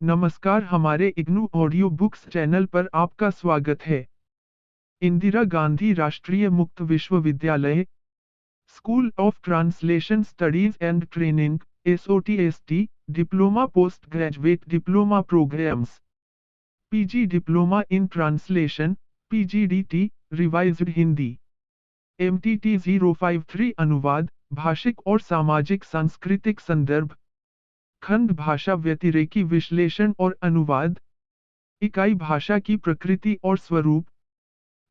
नमस्कार, हमारे IGNOU audio books channel पर आपका स्वागत है। Indira Gandhi Rashtriya Mukt Vishwavidyalaya, school of translation studies and training, SOTST, diploma post graduate diploma programs, PG diploma in translation, PGDT, revised Hindi, MTT 053 अनुवाद, भाषिक और सामाजिक सांस्कृतिक संदर्भ, खंड भाषा व्यतिरेकी विश्लेषण और अनुवाद, इकाई भाषा की प्रकृति और स्वरूप।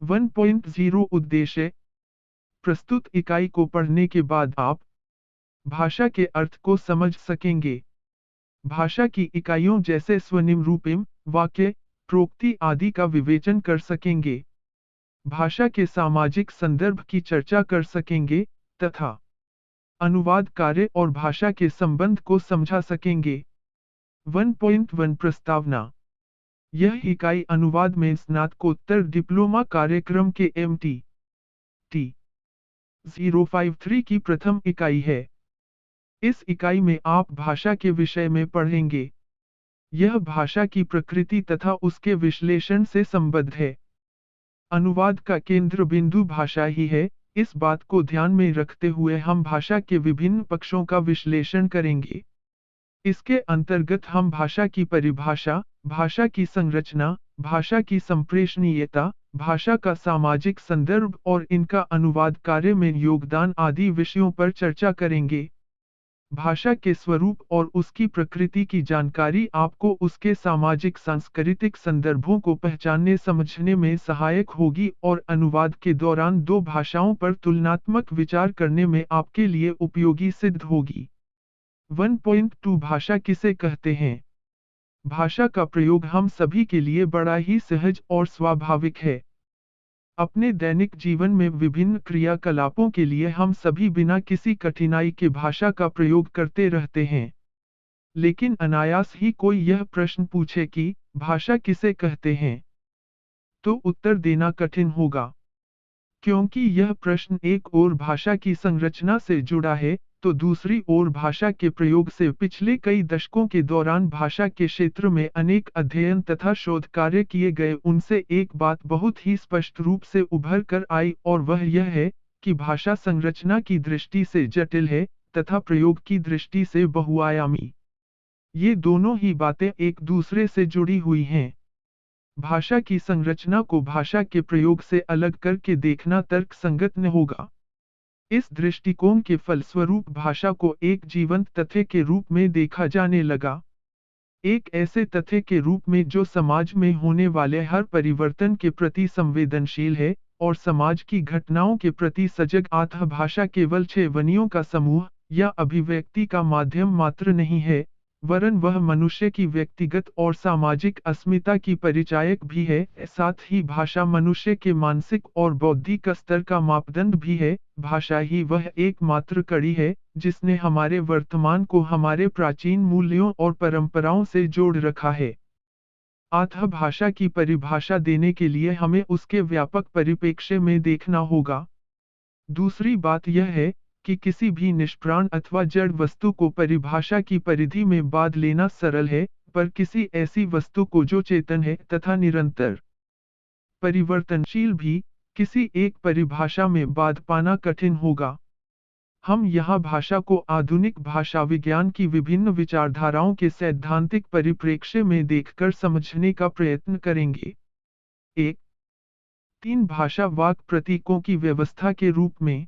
1.0 उद्देश्य। प्रस्तुत इकाई को पढ़ने के बाद आप भाषा के अर्थ को समझ सकेंगे। भाषा की इकाइयों जैसे स्वनिम रूपिम, वाक्य, प्रोक्ति आदि का विवेचन कर सकेंगे। भाषा के सामाजिक संदर्भ की चर्चा कर सकेंगे तथा अनुवाद कार्य और भाषा के संबंध को समझा सकेंगे। 1.1 प्रस्तावना। यह इकाई अनुवाद में स्नातकोत्तर डिप्लोमा कार्यक्रम के MT 053 की प्रथम इकाई है। इस इकाई में आप भाषा के विषय में पढ़ेंगे। यह भाषा की प्रकृति तथा उसके विश्लेषण से संबद्ध है। अनुवाद का केंद्र बिंदु भाषा ही है। इस बात को ध्यान में रखते हुए हम भाषा के विभिन्न पक्षों का विश्लेषण करेंगे। इसके अंतर्गत हम भाषा की परिभाषा, भाषा की संरचना, भाषा की संप्रेषणीयता, भाषा का सामाजिक संदर्भ और इनका अनुवाद कार्य में योगदान आदि विषयों पर चर्चा करेंगे। भाषा के स्वरूप और उसकी प्रकृति की जानकारी आपको उसके सामाजिक सांस्कृतिक संदर्भों को पहचानने समझने में सहायक होगी और अनुवाद के दौरान दो भाषाओं पर तुलनात्मक विचार करने में आपके लिए उपयोगी सिद्ध होगी। 1.2 भाषा किसे कहते हैं? भाषा का प्रयोग हम सभी के लिए बड़ा ही सहज और स्वाभाविक है। अपने दैनिक जीवन में विभिन्न क्रियाकलापों के लिए हम सभी बिना किसी कठिनाई के भाषा का प्रयोग करते रहते हैं। लेकिन अनायास ही कोई यह प्रश्न पूछे कि भाषा किसे कहते हैं, तो उत्तर देना कठिन होगा। क्योंकि यह प्रश्न एक ओर भाषा की संरचना से जुड़ा है, तो दूसरी ओर भाषा के प्रयोग से पिछले कई दशकों के दौरान भाषा के क्षेत्र में अनेक अध्ययन तथा शोध कार्य किए गए। उनसे एक बात बहुत ही स्पष्ट रूप से उभर कर आई और वह यह है कि भाषा संरचना की दृष्टि से जटिल है तथा प्रयोग की दृष्टि से बहुआयामी। ये दोनों ही बातें एक दूसरे से जुड़ी हुई हैं। भाषा की संरचना को भाषा के प्रयोग से अलग करके देखना तर्कसंगत न होगा। इस दृष्टिकोण के फलस्वरूप भाषा को एक जीवंत तथ्य के रूप में देखा जाने लगा। एक ऐसे तथ्य के रूप में जो समाज में होने वाले हर परिवर्तन के प्रति संवेदनशील है और समाज की घटनाओं के प्रति सजग। अतः भाषा केवल ध्वनियों का समूह या अभिव्यक्ति का माध्यम मात्र नहीं है, वरन वह मनुष्य की व्यक्तिगत और सामाजिक अस्मिता की परिचायक भी है। साथ ही भाषा मनुष्य के मानसिक और बौद्धिक स्तर का मापदंड भी है। भाषा ही वह एकमात्र कड़ी है जिसने हमारे वर्तमान को हमारे प्राचीन मूल्यों और परंपराओं से जोड़ रखा है। अतः भाषा की परिभाषा देने के लिए हमें उसके व्यापक परिप्रेक्ष्य में देखना होगा। दूसरी बात यह है कि किसी भी निष्प्राण अथवा जड़ वस्तु को परिभाषा की परिधि में बांध लेना सरल है, पर किसी ऐसी वस्तु को जो चेतन है तथा निरंतर परिवर्तनशील भी किसी एक परिभाषा में बांध पाना कठिन होगा। हम यहाँ भाषा को आधुनिक भाषा विज्ञान की विभिन्न विचारधाराओं के सैद्धांतिक परिप्रेक्ष्य में देखकर समझने का प्रयत्न करेंगे। 1. 3 भाषा वाक् प्रतीकों की व्यवस्था के रूप में।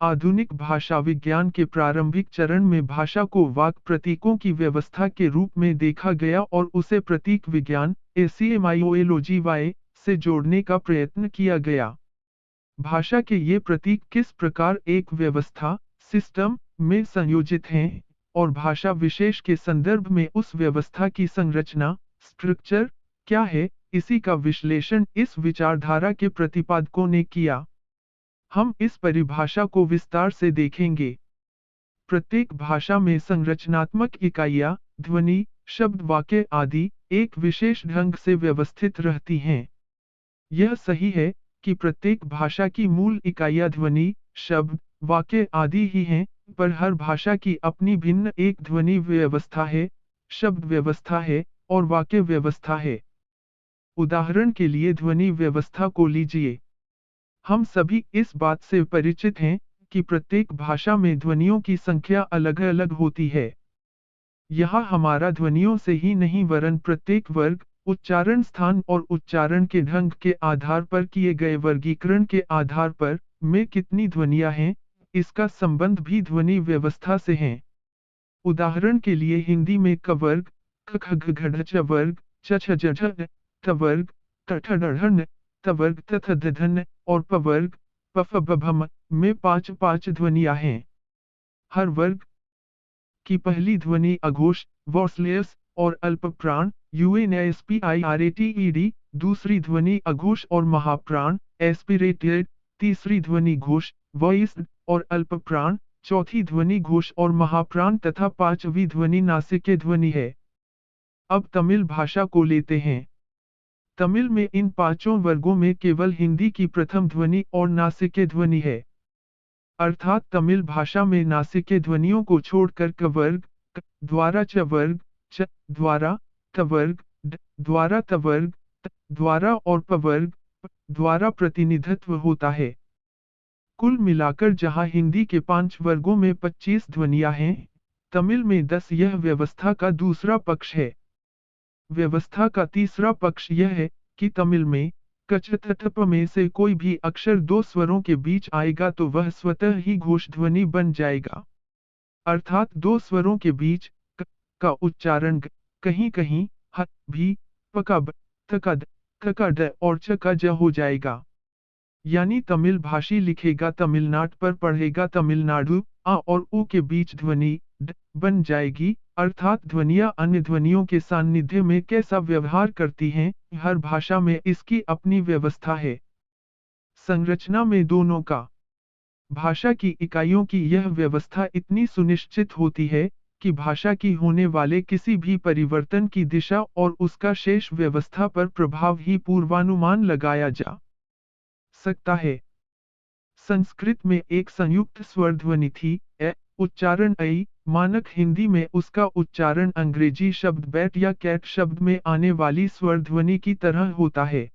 आधुनिक भाषा विज्ञान के प्रारंभिक चरण में भाषा को वाक् प्रतीकों की व्यवस्था के रूप में देखा गया और उसे प्रतीक विज्ञान ACMIOLOGY से जोड़ने का प्रयत्न किया गया। भाषा के ये प्रतीक किस प्रकार एक व्यवस्था सिस्टम में संयोजित हैं और भाषा विशेष के संदर्भ में उस व्यवस्था की संरचना स्ट्रक्चर क्या है, इसी का विश्लेषण इस विचारधारा के प्रतिपादकों ने किया। हम इस परिभाषा को विस्तार से देखेंगे। प्रत्येक भाषा में संरचनात्मक इकाइयाँ, ध्वनि, शब्द, वाक्य आदि एक विशेष ढंग से व्यवस्थित रहती हैं। यह सही है कि प्रत्येक भाषा की मूल इकाइयाँ ध्वनि, शब्द, वाक्य आदि ही हैं, पर हर भाषा की अपनी भिन्न एक ध्वनि व्यवस्था है, शब्द व्यवस्था है और वाक्य व्यवस्था है। उदाहरण के लिए ध्वनि व्यवस्था को लीजिए। हम सभी इस बात से परिचित हैं कि प्रत्येक भाषा में ध्वनियों की संख्या अलग-अलग होती है। यहाँ हमारा ध्वनियों से ही नहीं वरन प्रत्येक वर्ग, उच्चारण स्थान और उच्चारण के ढंग के आधार पर किए गए वर्गीकरण के आधार पर में कितनी ध्वनियाँ हैं, इसका संबंध भी ध्वनि व्यवस्था से है। उदाहरण के लिए हिंदी में क वर्ग, ख ख ग घ ढ च वर्ग, च छ ज झ थ वर्ग, ठ ठ ड ढ न, त वर्ग थ थ द ध न और प वर्ग, प फ ब भ म में 5 ध्वनियाँ हैं। हर वर्ग की पहली ध्वनि अघोष, वॉइसलेस और अल्प प्राण, UNASPIRATED, दूसरी ध्वनि अघोष और महाप्राण, एस्पिरेटेड, तीसरी ध्वनि घोष, वॉइस्ड और अल्प प्राण, चौथी ध्वनि घोष और महाप्राण तथा पांचवी ध्वनि नासिके ध्वनि है। अब तमिल भाषा को लेते हैं। तमिल में इन पांचों वर्गों में केवल हिंदी की प्रथम ध्वनि और नासिके ध्वनि है। अर्थात तमिल भाषा में नासिके ध्वनियों को छोड़कर क वर्ग, क द्वारा च वर्ग, च द्वारा, त वर्ग, ड द्वारा त वर्ग, त द्वारा और प वर्ग, प द्वारा प्रतिनिधित्व होता है। कुल मिलाकर जहां हिंदी के 5 वर्गों में 25 ध्वनियां हैं, तमिल में 10 यह व्यवस्था का दूसरा पक्ष है। व्यवस्था का तीसरा पक्ष यह है कि तमिल में कचतटप में से कोई भी अक्षर दो स्वरों के बीच आएगा तो वह स्वतः ही घोष ध्वनि बन जाएगा। अर्थात दो स्वरों के बीच क का उच्चारण ग, कहीं कहीं ह भी, प का ब, थ का द, थ का ड और च का ज हो जाएगा। यानी तमिल भाषी लिखेगा तमिलनाड पर पढ़ेगा तमिलनाडु, आ और उ के बीच ध्वनि ड बन जाएगी। अर्थात ध्वनियां अन्य ध्वनियों के सान्निध्य में कैसा व्यवहार करती हैं, हर भाषा में इसकी अपनी व्यवस्था है। संरचना में दोनों का भाषा की इकाइयों की यह व्यवस्था इतनी सुनिश्चित होती है कि भाषा की होने वाले किसी भी परिवर्तन की दिशा और उसका शेष व्यवस्था पर प्रभाव ही पूर्वानुमान लगाया जा सकता है। संस्कृत में एक संयुक्त स्वर ध्वनि थी, ए, उच्चारण ऐ, मानक हिंदी में उसका उच्चारण अंग्रेजी शब्द बैट या कैट शब्द में आने वाली स्वर ध्वनि की तरह होता है।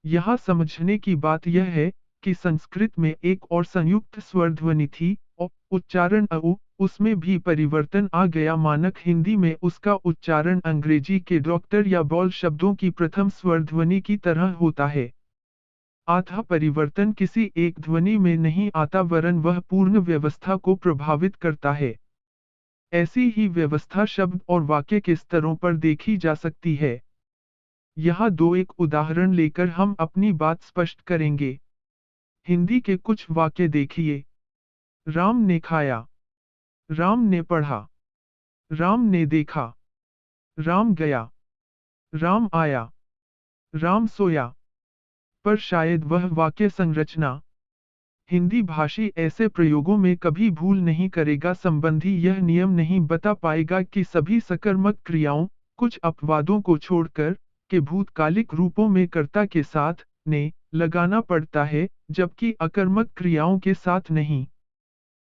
यहाँ समझने की बात यह है कि संस्कृत में एक और संयुक्त स्वर ध्वनि थी, और उच्चारण अउ, उसमें भी परिवर्तन आ गया मानक हिंदी में उसका उच्चारण अंग्रेजी के डॉक्टर या बॉल शब्दों की प्रथम स्वर ध्वनि की तरह होता है। आथा परिवर्तन किसी एक ध्वनि में नहीं आता वरन वह पूर्ण व्यवस्था को प्रभावित करता है। ऐसी ही व्यवस्था शब्द और वाक्य के स्तरों पर देखी जा सकती है। यहाँ दो एक उदाहरण लेकर हम अपनी बात स्पष्ट करेंगे। हिंदी के कुछ वाक्य देखिए। राम ने खाया, राम ने पढ़ा, राम ने देखा, राम गया, राम आया, राम सोया। पर शायद वह वाक्य संरचना हिंदी भाषी ऐसे प्रयोगों में कभी भूल नहीं करेगा संबंधी यह नियम नहीं बता पाएगा कि सभी सकर्मक क्रियाओं, कुछ अपवादों को छोड़कर, के भूतकालिक रूपों में कर्ता के साथ ने लगाना पड़ता है, जबकि अकर्मक क्रियाओं के साथ नहीं।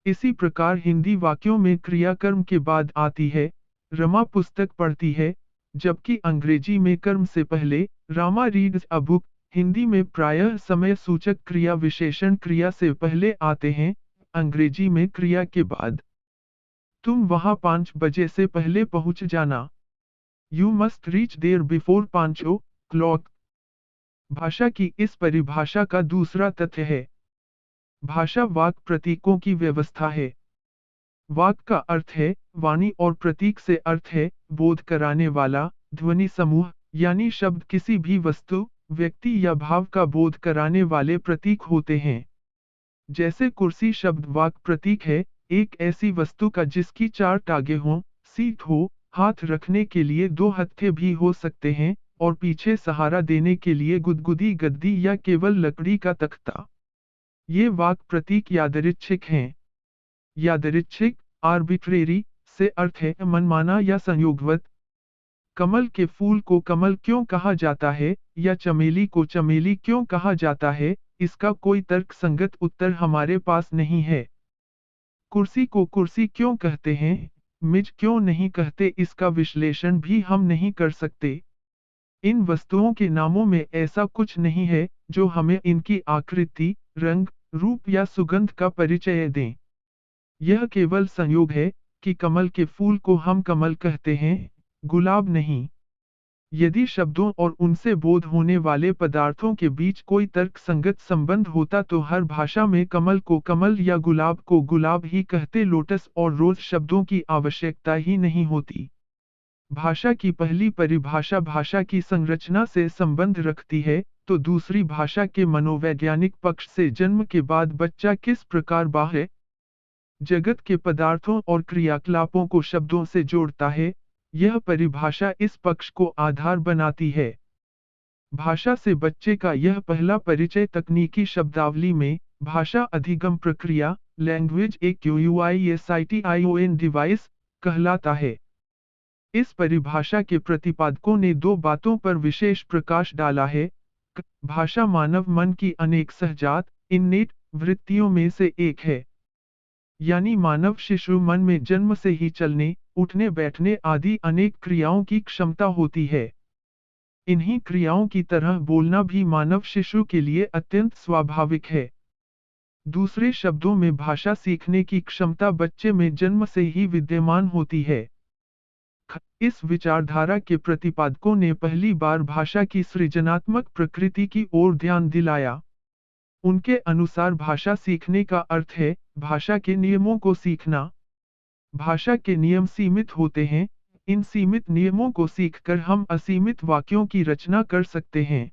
इसी प्रकार हिंदी वाक्यों में क्रियाकर्म के बाद आती है, रमा पुस्तक पढ़ती है, जबकि अंग्रेजी में कर्म से पहले, Rama reads a book, Hindi में प्रायः समय सूचक क्रिया विशेषण क्रिया से पहले आते हैं, अंग्रेजी में क्रिया के बाद। तुम वहां 5 बजे से पहले पहुंच जाना। You must reach there before 5 o'clock। भाषा की इस परिभाषा का दूसरा तथ्य है। भाषा वाक प्रतीकों की व्यवस्था है। वाक का अर्थ है वाणी और प्रतीक से अर्थ है बोध कराने वाला ध्वनि समूह, यानी शब्द किसी भी वस्तु, व्यक्ति या भाव का बोध कराने वाले प्रतीक होते हैं। जैसे कुर्सी शब्द वाक प्रतीक है, एक ऐसी वस्तु का जिसकी 4 टांगे हों, सीट हो, हाथ रखने के लिए 2 हत्थे भी हो सकते हैं, और पीछे सहारा देने के लिए गुदगुदी गद्दी या केवल लकड़ी का तख्ता। ये वाक प्रतीक यादृच्छिक हैं। यादृच्छिक, आर्बिट्रेरी, से अर्थ है मनमाना या संयोगवत। कमल के फूल को कमल क्यों कहा जाता है, या चमेली को चमेली क्यों कहा जाता है, इसका कोई तर्कसंगत उत्तर हमारे पास नहीं है। कुर्सी को कुर्सी क्यों कहते हैं, मिज क्यों नहीं कहते, इसका विश्लेषण भी हम नहीं कर सकते। इन वस्तुओं के नामों में ऐसा कुछ नहीं है जो हमें इनकी आकृति, रंग, रूप या सुगंध का परिचय दें। यह केवल संयोग है कि कमल के फूल को हम कमल कहते हैं, गुलाब नहीं। यदि शब्दों और उनसे बोध होने वाले पदार्थों के बीच कोई तर्कसंगत संबंध होता तो हर भाषा में कमल को कमल या गुलाब को गुलाब ही कहते, लोटस और रोज शब्दों की आवश्यकता ही नहीं होती। भाषा की पहली परिभाषा भाषा की संरचना से संबंध रखती है, तो दूसरी भाषा के मनोवैज्ञानिक पक्ष से जन्म के बाद बच्चा किस प्रकार बाह्य जगत के पदार्थों और क्रियाकलापों को शब्दों से जोड़ता है, यह परिभाषा इस पक्ष को आधार बनाती है। भाषा से बच्चे का यह पहला परिचय तकनीकी शब्दावली में भाषा अधिगम प्रक्रिया, लैंग्वेज एक्यूआईएसआईटीआईओएन डिवाइस कहलाता है। इस परिभाषा के प्रतिपादकों ने दो बातों पर विशेष प्रकाश डाला है। भाषा मानव मन की अनेक सहजात इन्नेट वृत्तियों में से एक है। यानी मानव शिशु मन में जन्म से ही चलने, उठने बैठने आदि अनेक क्रियाओं की क्षमता होती है। इन्हीं क्रियाओं की तरह बोलना भी मानव शिशु के लिए अत्यंत स्वाभाविक है। दूसरे शब्दों में भाषा सीखने की क्षमता बच्चे में जन्म से ही विद्यमान होती है। इस विचारधारा के प्रतिपादकों ने पहली बार भाषा की सृजनात्मक प्रकृति की ओर ध्यान दिलाया। उनके अनुसार भाषा सीखने का अर्थ है भाषा के नियमों को सीखना। भाषा के नियम सीमित होते हैं, इन सीमित नियमों को सीखकर हम असीमित वाक्यों की रचना कर सकते हैं।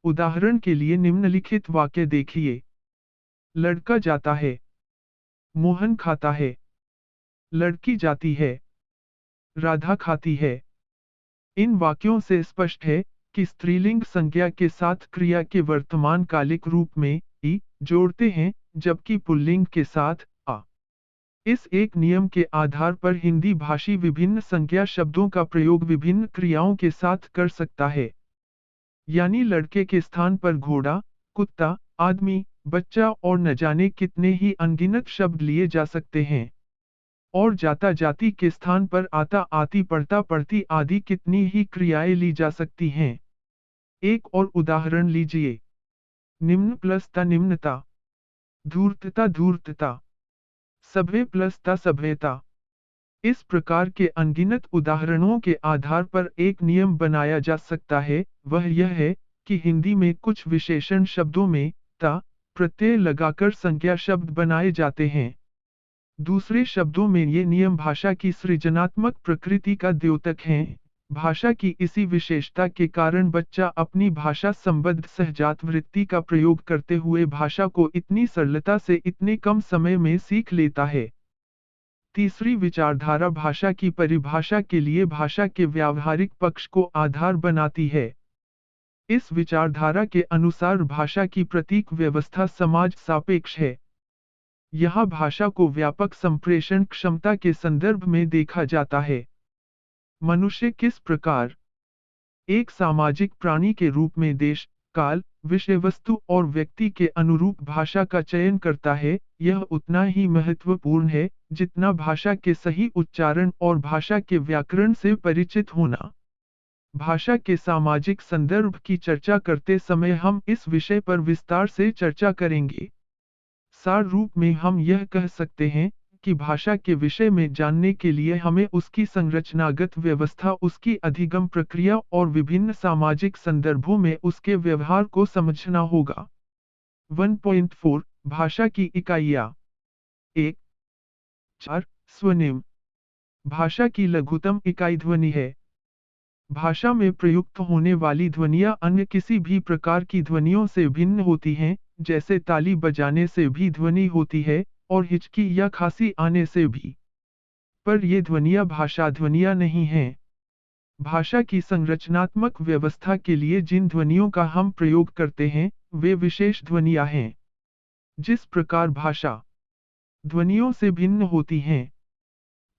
उदाहरण के लिए निम्नलिखित वाक्य देखिए। लड़का जाता है, मोहन खाता है, लड़की जाती है, राधा खाती है। इन वाक्यों से स्पष्ट है कि स्त्रीलिंग संज्ञा के साथ क्रिया के वर्तमान कालिक रूप में ई जोड़ते हैं, जबकि पुल्लिंग के साथ आ। इस एक नियम के आधार पर हिंदी भाषी विभिन्न संज्ञा शब्दों का प्रयोग विभिन्न क्रियाओं के साथ कर सकता है। यानी लड़के के स्थान पर घोड़ा, कुत्ता, आदमी, बच्चा और न जाने कितने ही अनगिनत शब्द लिए जा सकते हैं। और जाता जाती के स्थान पर आता आती पढ़ता पढ़ती आदि कितनी ही क्रियाएं ली जा सकती हैं। एक और उदाहरण लीजिए। निम्न प्लस ता निम्नता, धूर्तता धूर्तता, सभ्य प्लस ता सभ्यता। इस प्रकार के अनगिनत उदाहरणों के आधार पर एक नियम बनाया जा सकता है, वह यह है कि हिंदी में कुछ विशेषण शब्दों में ता प्रत्यय लगाकर संज्ञा शब्द बनाए जाते हैं। दूसरे शब्दों में ये नियम भाषा की सृजनात्मक प्रकृति का द्योतक हैं। भाषा की इसी विशेषता के कारण बच्चा अपनी भाषा संबद्ध सहजात वृत्ति का प्रयोग करते हुए भाषा को इतनी सरलता से इतने कम समय में सीख लेता है। तीसरी विचारधारा भाषा की परिभाषा के लिए भाषा के व्यावहारिक पक्ष को आधार बनाती है। इस विचारधारा के अनुसार भाषा की प्रतीक व्यवस्था समाज सापेक्ष है। यहाँ भाषा को व्यापक संप्रेषण क्षमता के संदर्भ में देखा जाता है। मनुष्य किस प्रकार एक सामाजिक प्राणी के रूप में देश, काल, विषय वस्तु और व्यक्ति के अनुरूप भाषा का चयन करता है, यह उतना ही महत्वपूर्ण है जितना भाषा के सही उच्चारण और भाषा के व्याकरण से परिचित होना। भाषा के सामाजिक संदर्भ की चर्चा करते समय हम इस विषय पर विस्तार से चर्चा करेंगे। सार रूप में हम यह कह सकते हैं कि भाषा के विषय में जानने के लिए हमें उसकी संरचनागत व्यवस्था, उसकी अधिगम प्रक्रिया और विभिन्न सामाजिक संदर्भों में उसके व्यवहार को समझना होगा। 1.4 भाषा की इकाइयाँ। 1. 4. स्वनिम। भाषा की लघुतम इकाई ध्वनि है। भाषा में प्रयुक्त होने वाली ध्वनियाँ अन्य किसी भी प्रकार की ध्वनियों से भिन्न होती हैं, जैसे ताली बजाने से भी ध्वनि होती है और हिचकी या खांसी आने से भी। पर ये ध्वनियाँ भाषा ध्वनियाँ नहीं हैं। भाषा की संरचनात्मक व्यवस्था के लिए जिन ध्वनियों का हम प्रयोग करते हैं, वे विशेष ध्वनियाँ हैं। जिस प्रकार भाषा ध्वनियों से भिन्न होती हैं,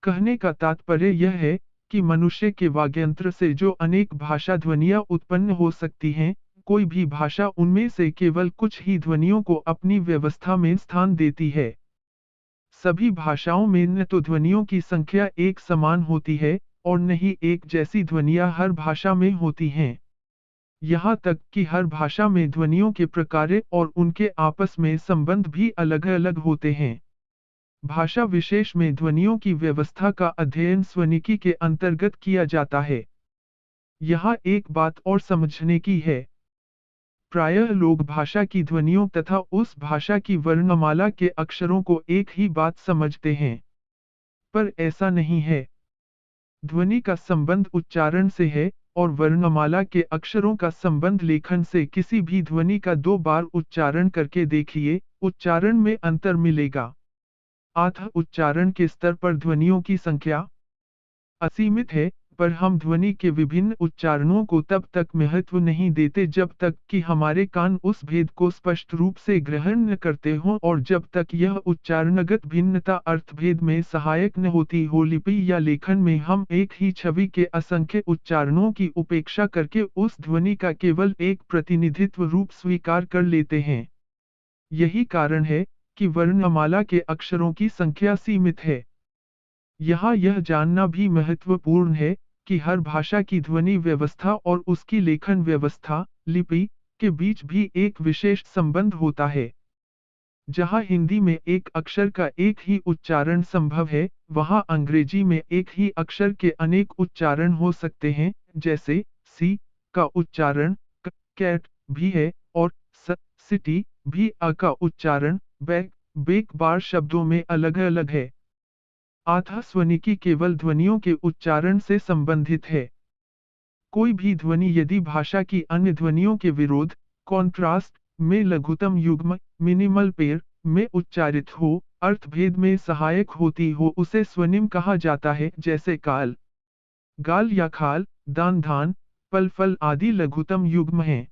कहने का तात्पर्य यह है कि मनुष्य के वाग्यंत्र से जो अनेक भाषा ध्वनियाँ उत्पन्न हो सकती हैं, कोई भी भाषा उनमें से केवल कुछ ही ध्वनियों को अपनी व्यवस्था में स्थान देती है। सभी भाषाओं में न तो ध्वनियों की संख्या एक समान होती है और न ही एक जैसी ध्वनियाँ हर भाषा में होती हैं। यहाँ तक कि हर भाषा में ध्वनियों के प्रकार और उनके आपस में संबंध भी अलग-अलग होते हैं। भाषा विशेष में ध्वनियों की व्यवस्था का अध्ययन स्वनिकी के अंतर्गत किया जाता है। यहाँ एक बात और समझने की है। प्रायः लोग भाषा की ध्वनियों तथा उस भाषा की वर्णमाला के अक्षरों को एक ही बात समझते हैं। पर ऐसा नहीं है। ध्वनि का संबंध उच्चारण से है और वर्णमाला के अक्षरों का संबंध लेखन से। किसी भी ध्वनि का 2 बार उच्चारण करके देखिए, उच्चारण में अंतर मिलेगा। अतः उच्चारण के स्तर पर ध्वनियों की संख्या असीमित है, पर हम ध्वनि के विभिन्न उच्चारणों को तब तक महत्व नहीं देते जब तक कि हमारे कान उस भेद को स्पष्ट रूप से ग्रहण न करते हों और जब तक यह उच्चारणगत भिन्नता अर्थभेद में सहायक न होती हो। लिपि या लेखन में हम एक ही छवि के असंख्य उच्चारणों की उपेक्षा करके उस ध्वनि का केवल एक प्रतिनिधित्व रूप स्वीकार कर लेते हैं। यही कारण है कि वर्णमाला के अक्षरों की संख्या सीमित है। यहाँ यह जानना भी महत्वपूर्ण है कि हर भाषा की ध्वनि व्यवस्था और उसकी लेखन व्यवस्था, लिपि, के बीच भी एक विशेष संबंध होता है। जहाँ हिंदी में एक अक्षर का एक ही उच्चारण संभव है, वहाँ अंग्रेजी में एक ही अक्षर के अनेक उच्चारण हो सकते हैं, जैसे सी का उच्चारण कैट भी है और सिटी भी का उच्चारण बेक बार शब्दों में अलग-अलग है। अतः स्वनिकी केवल ध्वनियों के उच्चारण से संबंधित है। कोई भी ध्वनि यदि भाषा की अन्य ध्वनियों के विरोध, कॉन्ट्रास्ट में लघुतम युग्म, मिनिमल पेयर में उच्चारित हो, अर्थभेद में सहायक होती हो, उसे स्वनिम कहा जाता है। जैसे काल, गाल या खाल, दान धान, पल फल आदि लघुतम युग्म हैं।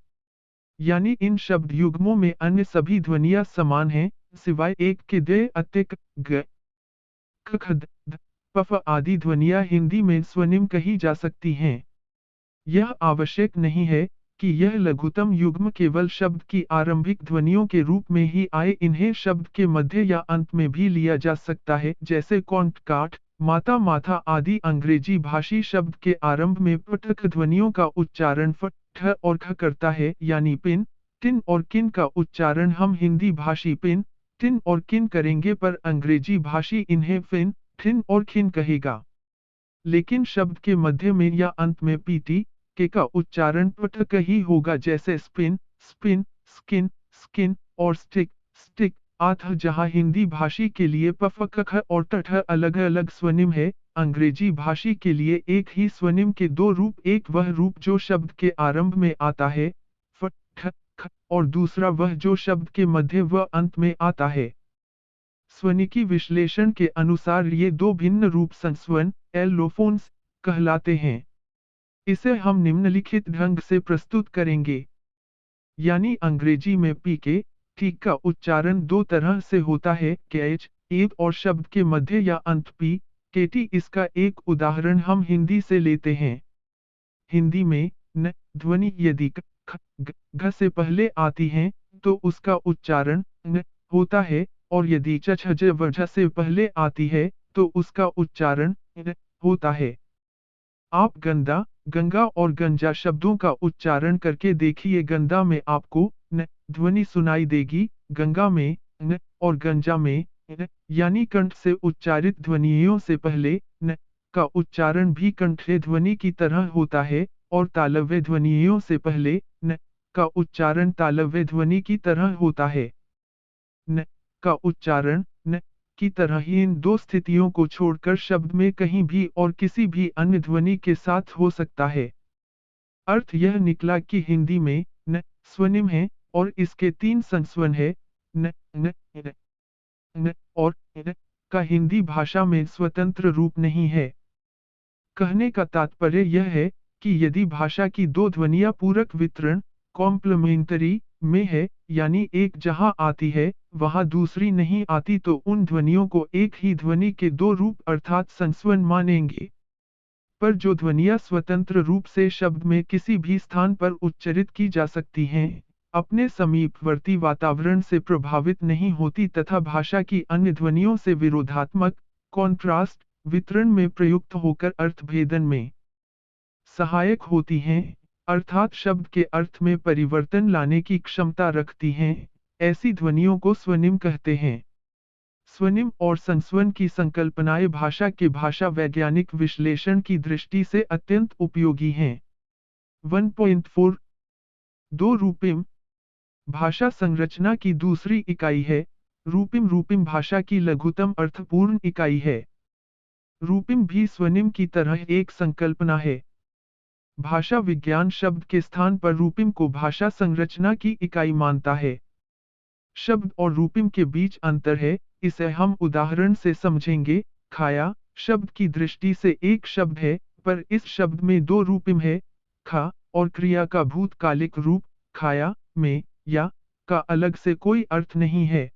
यानी इन शब्द युग्मों में अन्य सभी ध्वनियां समान हैं, सिवाय एक के द अत्यक ग ख ख द ध, पफ आदि ध्वनियां हिंदी में स्वनिम कही जा सकती हैं। यह आवश्यक नहीं है कि यह लघुतम युग्म केवल शब्द की आरंभिक ध्वनियों के रूप में ही आए, इन्हें शब्द के मध्य या अंत में भी लिया जा सकता है। जैसे कॉन्ट काठ, माता माथा आदि अंग्रेजी भाषी शब्द के आरंभ में पटक ध्वनियों का उच्चारण फ, ठ और ख करता है, यानी पिन, टिन और किन का उच्चारण हम हिंदी भाषी पिन, टिन और किन करेंगे, पर अंग्रेजी भाषी इन्हें फिन, ठिन और खिन कहेगा। लेकिन शब्द के मध्य में या अंत में पीटी के का उच्चारण पटक ही होगा, जैसे स्पिन, स्पिन, स्किन, स्किन और स्टिक, स्टिक। अतः जहाँ हिंदी भाषी के लिए पफ ख और टठ अलग-अलग स्वनिम है, अंग्रेजी भाषी के लिए एक ही स्वनिम के 2 रूप, एक वह रूप जो शब्द के आरंभ में आता है फ, ठ, ख, और दूसरा वह जो शब्द के मध्य व अंत में आता है। स्वनिकी विश्लेषण के अनुसार ये 2 भिन्न रूप संस्वन, एलोफोन्स, कहलाते हैं। इसे हम निम्नलिखित ढंग से प्रस्तुत करेंगे। यानी अंग्रेजी में पी के, ठीक का उच्चारण 2 तरह से होता है, कैच, एब और शब्द के मध्य या अंत पी, केटी। इसका एक उदाहरण हम हिंदी से लेते हैं। हिंदी में न ध्वनि यदि क, ख, घ से पहले आती है, तो उसका उच्चारण न होता है, और यदि च छ ज व झ से पहले आती है, तो उसका उच्चारण न होता है। आप गंदा, गंगा और गंजा शब्दों का उच्चारण करके देखिए। गंदा में आपको न ध्वनि सुनाई देगी, गंगा में न और गंजा में न, यानी कंठ से उच्चारित ध्वनियों से पहले न का उच्चारण भी कंठे ध्वनि की तरह होता है, और तालव्य ध्वनियों से पहले न का उच्चारण तालव्य ध्वनि की तरह होता है। न का उच्चारण न की तरह ही इन 2 स्थितियों को छोड़कर शब्द में कहीं भी और किसी भी अन्य ध्वनि के साथ हो सकता है। अर्थ यह निकला कि हिंदी में न स्वनिम है और इसके 3 संस्वन है, न न न, न और न का हिंदी भाषा में स्वतंत्र रूप नहीं है। कहने का तात्पर्य यह है कि यदि भाषा की 2 ध्वनियां पूरक वितरण, कॉम्प्लीमेंटरी में है, यानी एक जहां आती है वहां दूसरी नहीं आती, तो उन ध्वनियों को एक ही ध्वनि के 2 रूप अर्थात संस्वन मानेंगे। पर जो ध्वनियां स्वतंत्र रूप से शब्द में किसी भी स्थान पर उच्चरित की जा सकती हैं, अपने समीपवर्ती वातावरण से प्रभावित नहीं होती तथा भाषा की अन्य ध्वनियों से विरोधात्मक कॉन्ट्रास्ट वितरण में प्रयुक्त होकर अर्थभेदन में सहायक होती हैं, अर्थात शब्द के अर्थ में परिवर्तन लाने की क्षमता रखती हैं। ऐसी ध्वनियों को स्वनिम कहते हैं। स्वनिम और संस्वन की संकल्पनाएं भाषा के भाषा वैज्ञानिक विश्लेषण की दृष्टि से अत्यंत उपयोगी हैं। 1.4 दो रूपिम भाषा संरचना की दूसरी इकाई है। रूपिम रूपिम भाषा की लघुतम अर्थपूर्ण इकाई है। रूपिम भी स्वनिम की तरह एक संकल्पना है। भाषा विज्ञान शब्द के स्थान पर रूपिम को भाषा संरचना की इकाई मानता है। शब्द और रूपिम के बीच अंतर है, इसे हम उदाहरण से समझेंगे। खाया शब्द की दृष्टि से एक शब्द है, पर इस शब्द में दो रूपिम है, खा और क्रिया का भूतकालिक रूप खाया में या का अलग से कोई अर्थ नहीं है।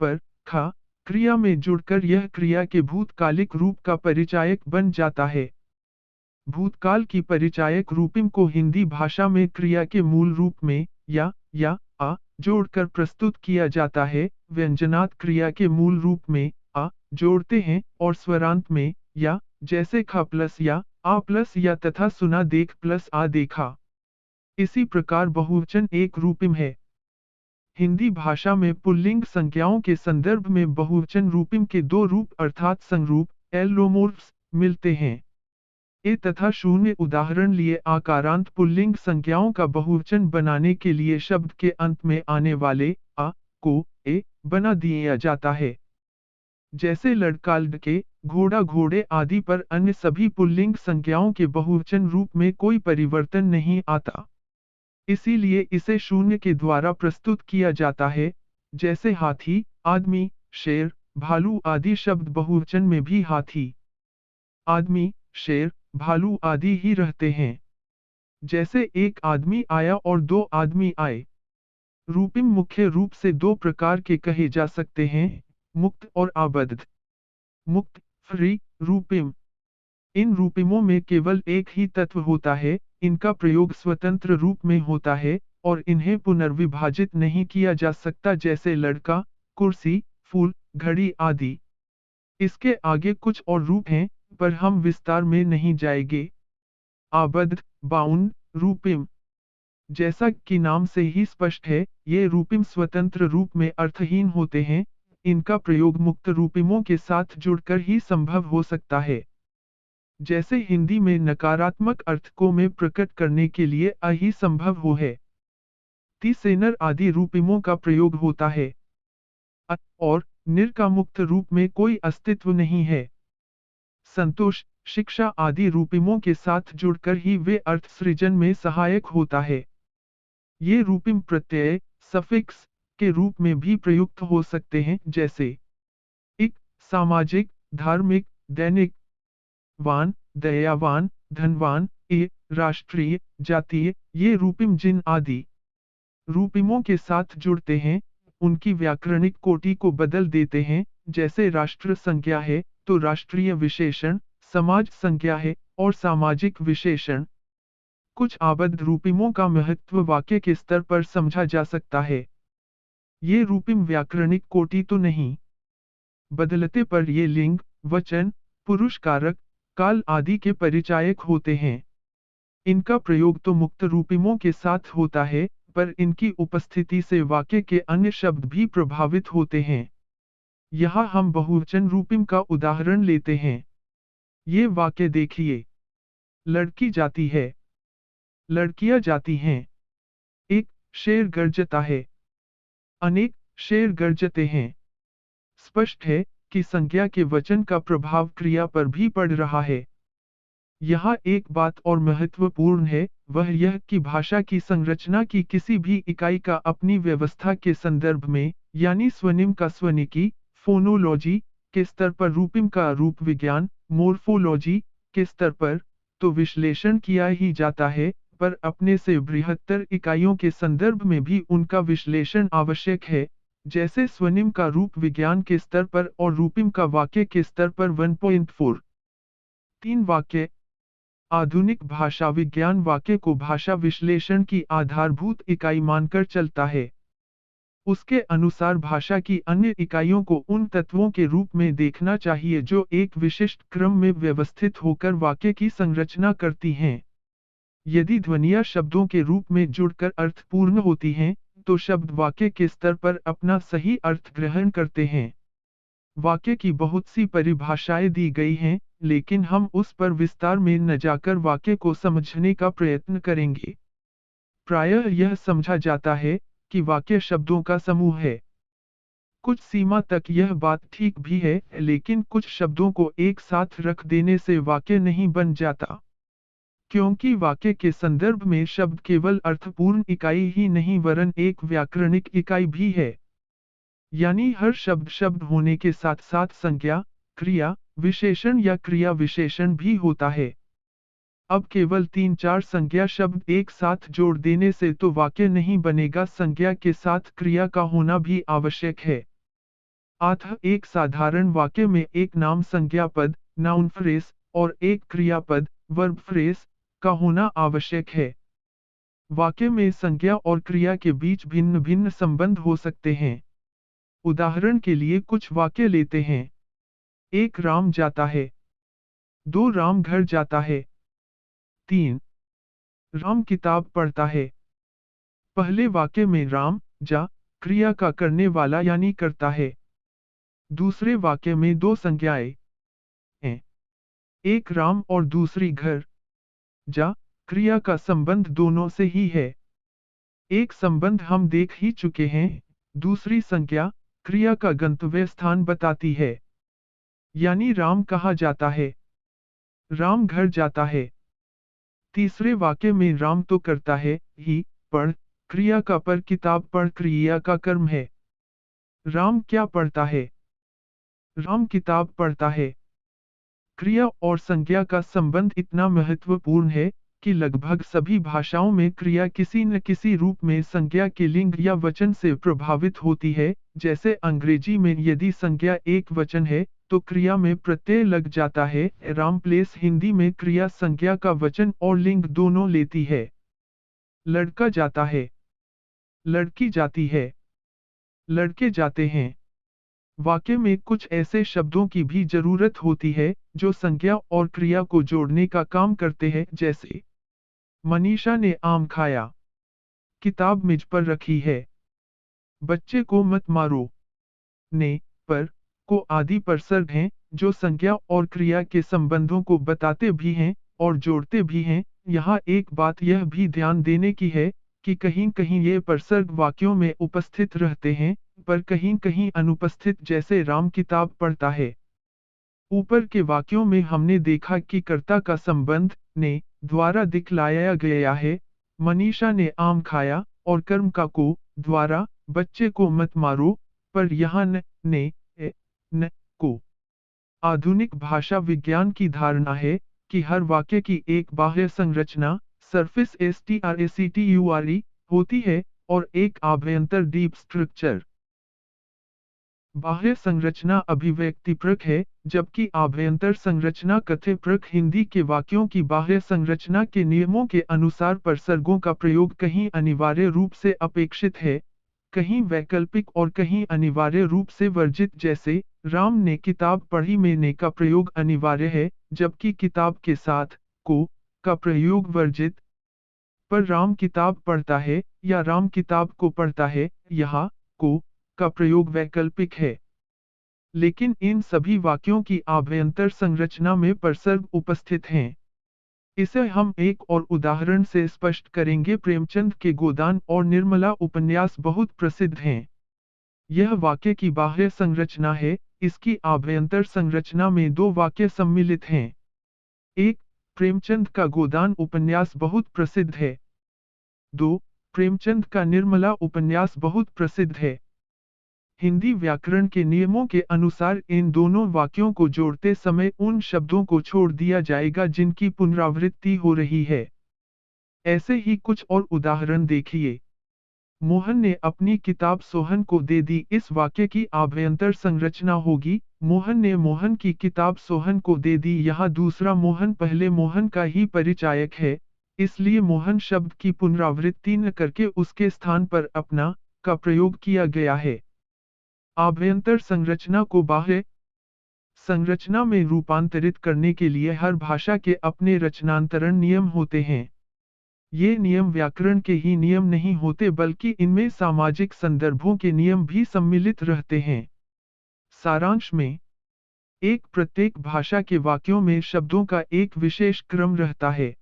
पर खा क्रिया में जुड़कर यह क्रिया के भूतकालिक रूप का परिचायक बन जाता है। भूतकाल की परिचायक रूपिम को हिंदी भाषा में क्रिया के मूल रूप में या आ जोड़कर प्रस्तुत किया जाता है। व्यंजनात् क्रिया के मूल रूप में आ जोड़ते हैं और स्वरांत में या जैसे खा प्लस या आ प्लस या तथा सुना देख प्लस आ देखा। इसी प्रकार बहुवचन एक रूपिम है। हिंदी भाषा में पुल्लिंग संज्ञाओं के संदर्भ में बहुवचन रूपिम के दो रूप अर्थात संरूप एलोमोर्फ्स मिलते हैं। ए तथा शून्य उदाहरण लिए आकारांत पुल्लिंग संज्ञाओं का बहुवचन बनाने के लिए शब्द के अंत में आने वाले आ को ए बना दिया जाता है। जैसे लड़का लड़के, घोड़ा घोड़े आदि पर अन्य सभी पुल्लिंग संज्ञाओं के बहुवचन रूप में कोई परिवर्तन नहीं आता। इसीलिए इसे शून्य के द्वारा प्रस्तुत किया जाता है। जैसे हाथी, आदमी, शेर, भालू आदि शब्द बहुवचन में भी हाथी, आदमी, शेर, भालू आदि ही रहते हैं। जैसे एक आदमी आया और दो आदमी आए। रूपिम मुख्य रूप से दो प्रकार के कहे जा सकते हैं, मुक्त और आबद्ध। मुक्त फ्री रूपिम। इन रूपिमों में केवल एक ही तत्व होता है, इनका प्रयोग स्वतंत्र रूप में होता है और इन्हें पुनर्विभाजित नहीं किया जा सकता जैसे लड़का, कुर्सी, फूल, घड़ी आदि। इसके आगे कुछ और रूप हैं, पर हम विस्तार में नहीं जाएंगे। आबद्ध बाउंड रूपिम। जैसा कि नाम से ही स्पष्ट है, ये रूपिम स्वतंत्र रूप में अर्थहीन होते हैं। इनका प्रयोग मुक्त रूपिमों के साथ जुड़कर ही संभव हो सकता है। जैसे हिंदी में नकारात्मक अर्थ को में प्रकट करने के लिए अ ही संभव हो है। ति सेनर आदि रूपिमों का प्रयोग होता है। अ और निर का मुक्त रूप में कोई अस्तित्व नहीं है। संतोष, शिक्षा आदि रूपिमों के साथ जुड़कर ही वे अर्थ सृजन में सहायक होता है। ये रूपिम प्रत्यय सफिक्स के रूप में भी प्रयुक्त हो सकते हैं जैसे इक सामाजिक, धार्मिक, दैनिक, वान, दयावान, धनवान, ए, राष्ट्रीय, जातीय, ये रूपिम जिन आदि रूपिमों के साथ जुड़ते हैं, उनकी व्याकरणिक कोटि को बदल देते हैं। जैसे राष्ट्र संज्ञा है, तो राष्ट्रीय विशेषण, समाज संज्ञा है और सामाजिक विशेषण। कुछ आबद्ध रूपिमों का महत्व वाक्य के स्तर पर समझा जा सकता है। ये रूपिम व्याकरणिक कोटि तो नहीं बदलते, पर ये लिंग, वचन, पुरुष कारक, काल आदि के परिचायक होते हैं। इनका प्रयोग तो मुक्त रूपिमों के साथ होता है, पर इनकी उपस्थिति से वाक्य के अन्य शब्द भी प्रभावित होते हैं। यहाँ हम बहुवचन रूपिम का उदाहरण लेते हैं। ये वाक्य देखिए। लड़की जाती है, लड़कियां जाती हैं। एक शेर गरजता है, अनेक शेर गरजते हैं। स्पष्ट है कि संज्ञा के वचन का प्रभाव क्रिया पर भी पड़ रहा है। यहाँ एक बात और महत्वपूर्ण है, वह यह कि भाषा की संरचना की किसी भी इकाई का अपनी व्यवस्था के संदर्भ में, यानी स्वनिम का स्वनिकी, फोनोलॉजी के स्तर पर, रूपिम का रूप विज्ञान, मोर्फोलॉजी के स्तर पर, तो विश्लेषण किया ही जाता है, पर अपने से बृहत्तर इकाइयों के संदर्भ में भी उनका विश्लेषण आवश्यक है। जैसे स्वनिम का रूप विज्ञान के स्तर पर और रूपिम का वाक्य के स्तर पर 1.4 तीन वाक्य आधुनिक भाषा विज्ञान वाक्य को भाषा विश्लेषण की आधारभूत इकाई मानकर चलता है। उसके अनुसार भाषा की अन्य इकाइयों को उन तत्वों के रूप में देखना चाहिए जो एक विशिष्ट क्रम में व्यवस्थित होकर वाक्य की संरचना करती हैं। यदि ध्वनियाँ शब्दों के रूप में जुड़कर अर्थपूर्ण होती हैं, तो शब्द वाक्य के स्तर पर अपना सही अर्थ ग्रहण करते हैं। वाक्य की बहुत सी परिभाषाएं दी गई हैं, लेकिन हम उस पर विस्तार में न जाकर वाक्य को समझने का प्रयत्न करेंगे। प्रायः यह समझा जाता है कि वाक्य शब्दों का समूह है। कुछ सीमा तक यह बात ठीक भी है, लेकिन कुछ शब्दों को एक साथ रख देने से वाक्य नहीं बन जाता। क्योंकि वाक्य के संदर्भ में शब्द केवल अर्थपूर्ण इकाई ही नहीं वरन एक व्याकरणिक इकाई भी है। यानी हर शब्द शब्द होने के साथ साथ संज्ञा, क्रिया, विशेषण या क्रिया विशेषण भी होता है। अब केवल 3-4 संज्ञा शब्द एक साथ जोड़ देने से तो वाक्य नहीं बनेगा, संज्ञा के साथ क्रिया का होना भी आवश्यक है। अतः एक साधारण वाक्य में एक नाम संज्ञा पद, नाउन फ्रेज, और एक क्रियापद, वर्ब फ्रेज, का होना आवश्यक है। वाक्य में संज्ञा और क्रिया के बीच भिन्न भिन्न संबंध हो सकते हैं। उदाहरण के लिए कुछ वाक्य लेते हैं। 1 राम जाता है। 2 राम घर जाता है। 3 राम किताब पढ़ता है। पहले वाक्य में राम, जा, क्रिया का करने वाला यानी करता है। दूसरे वाक्य में 2 संज्ञाएं हैं। एक राम और दूसरी घर। जा, क्रिया का संबंध दोनों से ही है। एक संबंध हम देख ही चुके हैं, दूसरी संज्ञा, क्रिया का गंतव्य स्थान बताती है। यानी राम कहाँ जाता है? राम घर जाता है। तीसरे वाक्य में राम तो करता है ही, पढ़, क्रिया का पर किताब पढ़ क्रिया का कर्म है। राम क्या पढ़ता है? राम किताब पढ़ता है। क्रिया और संज्ञा का संबंध इतना महत्वपूर्ण है कि लगभग सभी भाषाओं में क्रिया किसी न किसी रूप में संज्ञा के लिंग या वचन से प्रभावित होती है। जैसे अंग्रेजी में यदि संज्ञा एक वचन है, तो क्रिया में प्रत्यय लग जाता है। राम प्लेस हिंदी में क्रिया संज्ञा का वचन और लिंग दोनों लेती है। लड़का जाता है। लड़की जाती है। लड़के जाते हैं। वाक्य में कुछ ऐसे शब्दों की भी जरूरत होती है जो संज्ञा और क्रिया को जोड़ने का काम करते हैं, जैसे मनीषा ने आम खाया। किताब मेज पर रखी है। बच्चे को मत मारो। ने, पर, को आदि परसर्ग हैं, जो संज्ञा और क्रिया के संबंधों को बताते भी हैं और जोड़ते भी हैं। यहाँ एक बात यह भी ध्यान देने की है कि कहीं कहीं ये परसर्ग वाक्यों में उपस्थित रहते हैं, पर कहीं कहीं अनुपस्थित, जैसे राम किताब पढ़ता है। ऊपर के वाक्यों में हमने देखा कि कर्ता का संबंध ने द्वारा दिखलाया गया है, मनीषा ने आम खाया, और कर्म का को द्वारा, बच्चे को मत मारो, पर यहाँ ने, न, को। आधुनिक भाषा विज्ञान की धारणा है कि हर वाक्य की एक बाह्य संरचना, सरफेस स्ट्रक्चर, होती है, और एक आभ्यंतर डीप स्ट्रक्चर। बाह्य संरचना अभिव्यक्तिपरक है, जबकि आभ्यंतर संरचना कथ्यपरक। हिंदी के वाक्यों की बाह्य संरचना के नियमों के अनुसार परसर्गों का प्रयोग कहीं अनिवार्य रूप से अपेक्षित है, कहीं वैकल्पिक और कहीं अनिवार्य रूप से वर्जित। जैसे राम ने किताब पढ़ी में ने का प्रयोग अनिवार्य है, जबकि किताब के साथ को का प्रयोग वर्जित। पर राम किताब पढ़ता है या राम किताब को पढ़ता है, यहाँ को का प्रयोग वैकल्पिक है। लेकिन इन सभी वाक्यों की आभ्यंतर संरचना में परसर्ग उपस्थित हैं। इसे हम एक और उदाहरण से स्पष्ट करेंगे। प्रेमचंद के गोदान और निर्मला उपन्यास बहुत प्रसिद्ध हैं। यह वाक्य की बाह्य संरचना है, इसकी आभ्यंतर संरचना में 2 वाक्य सम्मिलित हैं। 1. प्रेमचंद का गोदान उपन्यास बहुत प्रसिद्ध है। 2. प्रेमचंद का निर्मला उपन्यास बहुत प्रसिद्ध है। हिंदी व्याकरण के नियमों के अनुसार इन दोनों वाक्यों को जोड़ते समय उन शब्दों को छोड़ दिया जाएगा जिनकी पुनरावृत्ति हो रही है। ऐसे ही कुछ और उदाहरण देखिए। मोहन ने अपनी किताब सोहन को दे दी। इस वाक्य की आभयंतर संरचना होगी, मोहन ने मोहन की किताब सोहन को दे दी। यहाँ दूसरा मोहन पहले मोहन का ही परिचायक है, इसलिए मोहन शब्द की पुनरावृत्ति न करके उसके स्थान पर अपना का प्रयोग किया गया है। आभयंतर संरचना को बाह्य संरचना में रूपांतरित करने के लिए हर भाषा के अपने रचनांतरण नियम होते हैं। ये नियम व्याकरण के ही नियम नहीं होते बल्कि इनमें सामाजिक संदर्भों के नियम भी सम्मिलित रहते हैं। सारांश में, एक प्रत्येक भाषा के वाक्यों में शब्दों का एक विशेष क्रम रहता है।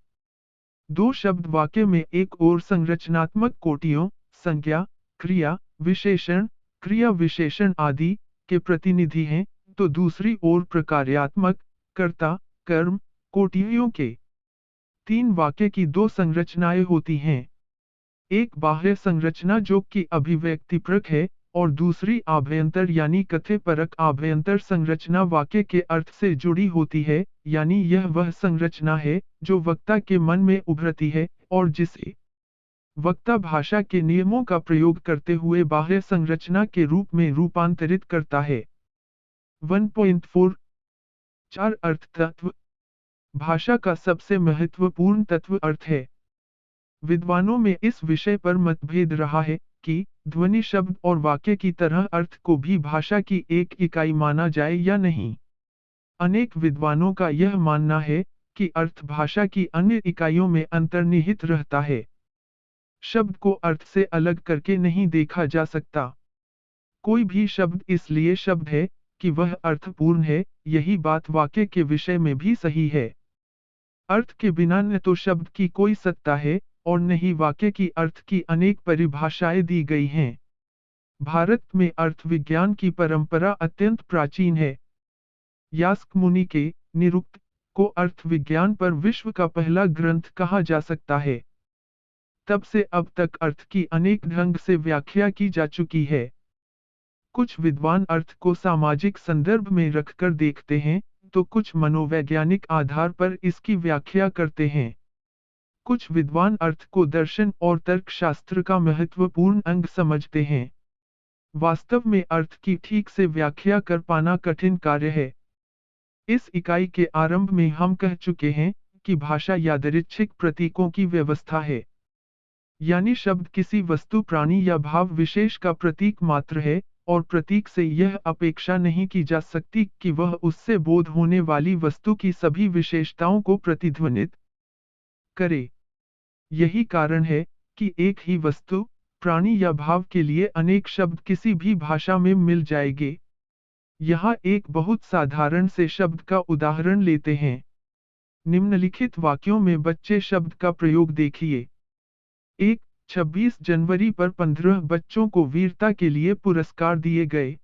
दो शब्द वाक्य में एक और संरचनात्मक कोटियों, संज्ञा, क्रिया विशेषण आदि के प्रतिनिधि हैं, तो दूसरी ओर प्रकार्यात्मक, कर्ता, कर्म, कोटियों के। तीन वाक्य की दो संरचनाएं होती हैं। एक बाह्य संरचना जो कि अभिव्यक्तिपरक है, और दूसरी आभयंतर यानी कथ्यपरक। आभयंतर संरचना वाक्य के अर्थ से जुड़ी होती है, यानी यह वह संरचना है जो वक्ता के मन में उभरती है और जिसे वक्ता भाषा के नियमों का प्रयोग करते हुए बाह्य संरचना के रूप में रूपांतरित करता है। 1.4 4 अर्थ तत्व। भाषा का सबसे महत्वपूर्ण तत्व अर्थ है। विद्वानों में इस विषय पर मतभेद रहा है कि ध्वनि शब्द और वाक्य की तरह अर्थ को भी भाषा की एक इकाई माना जाए या नहीं। अनेक विद्वानों का यह मानना है कि अर्थ भाषा की अन्य इकाइयों में अंतर्निहित रहता है। शब्द को अर्थ से अलग करके नहीं देखा जा सकता। कोई भी शब्द इसलिए शब्द है कि वह अर्थपूर्ण है, यही बात वाक्य के विषय में भी सही है। अर्थ के बिना न तो शब्द की कोई सत्ता है और न ही वाक्य की अर्थ की अनेक परिभाषाएं दी गई हैं। भारत में अर्थ विज्ञान की परंपरा अत्यंत प्राचीन है। यास्क मुनि के निरुक्त को अर्थ विज्ञान पर विश्व का पहला ग्रंथ कहा जा सकता है। तब से अब तक अर्थ की अनेक ढंग से व्याख्या की जा चुकी है। कुछ विद्वान अर्थ को सामाजिक संदर्भ में रखकर देखते हैं, तो कुछ मनोवैज्ञानिक आधार पर इसकी व्याख्या करते हैं। कुछ विद्वान अर्थ को दर्शन और तर्कशास्त्र का महत्वपूर्ण अंग समझते हैं। वास्तव में अर्थ की ठीक से व्याख्या कर पाना कठिन कार्य है। इस इकाई के आरंभ में हम कह चुके हैं कि भाषा यादृच्छिक प्रतीकों की व्यवस्था है। यानी शब्द किसी वस्तु, प्राणी या भाव विशेष का प्रतीक मात्र है, और प्रतीक से यह अपेक्षा नहीं की जा सकती कि वह उससे बोध होने वाली वस्तु की सभी विशेषताओं को प्रतिध्वनित करे। यही कारण है कि एक ही वस्तु, प्राणी या भाव के लिए अनेक शब्द किसी भी भाषा में मिल जाएंगे। यहाँ एक बहुत साधारण से शब्द का उदाहरण लेते हैं। निम्नलिखित वाक्यों में बच्चे शब्द का प्रयोग देखिए। 1. 26 जनवरी पर 15 बच्चों को वीरता के लिए पुरस्कार दिए गए।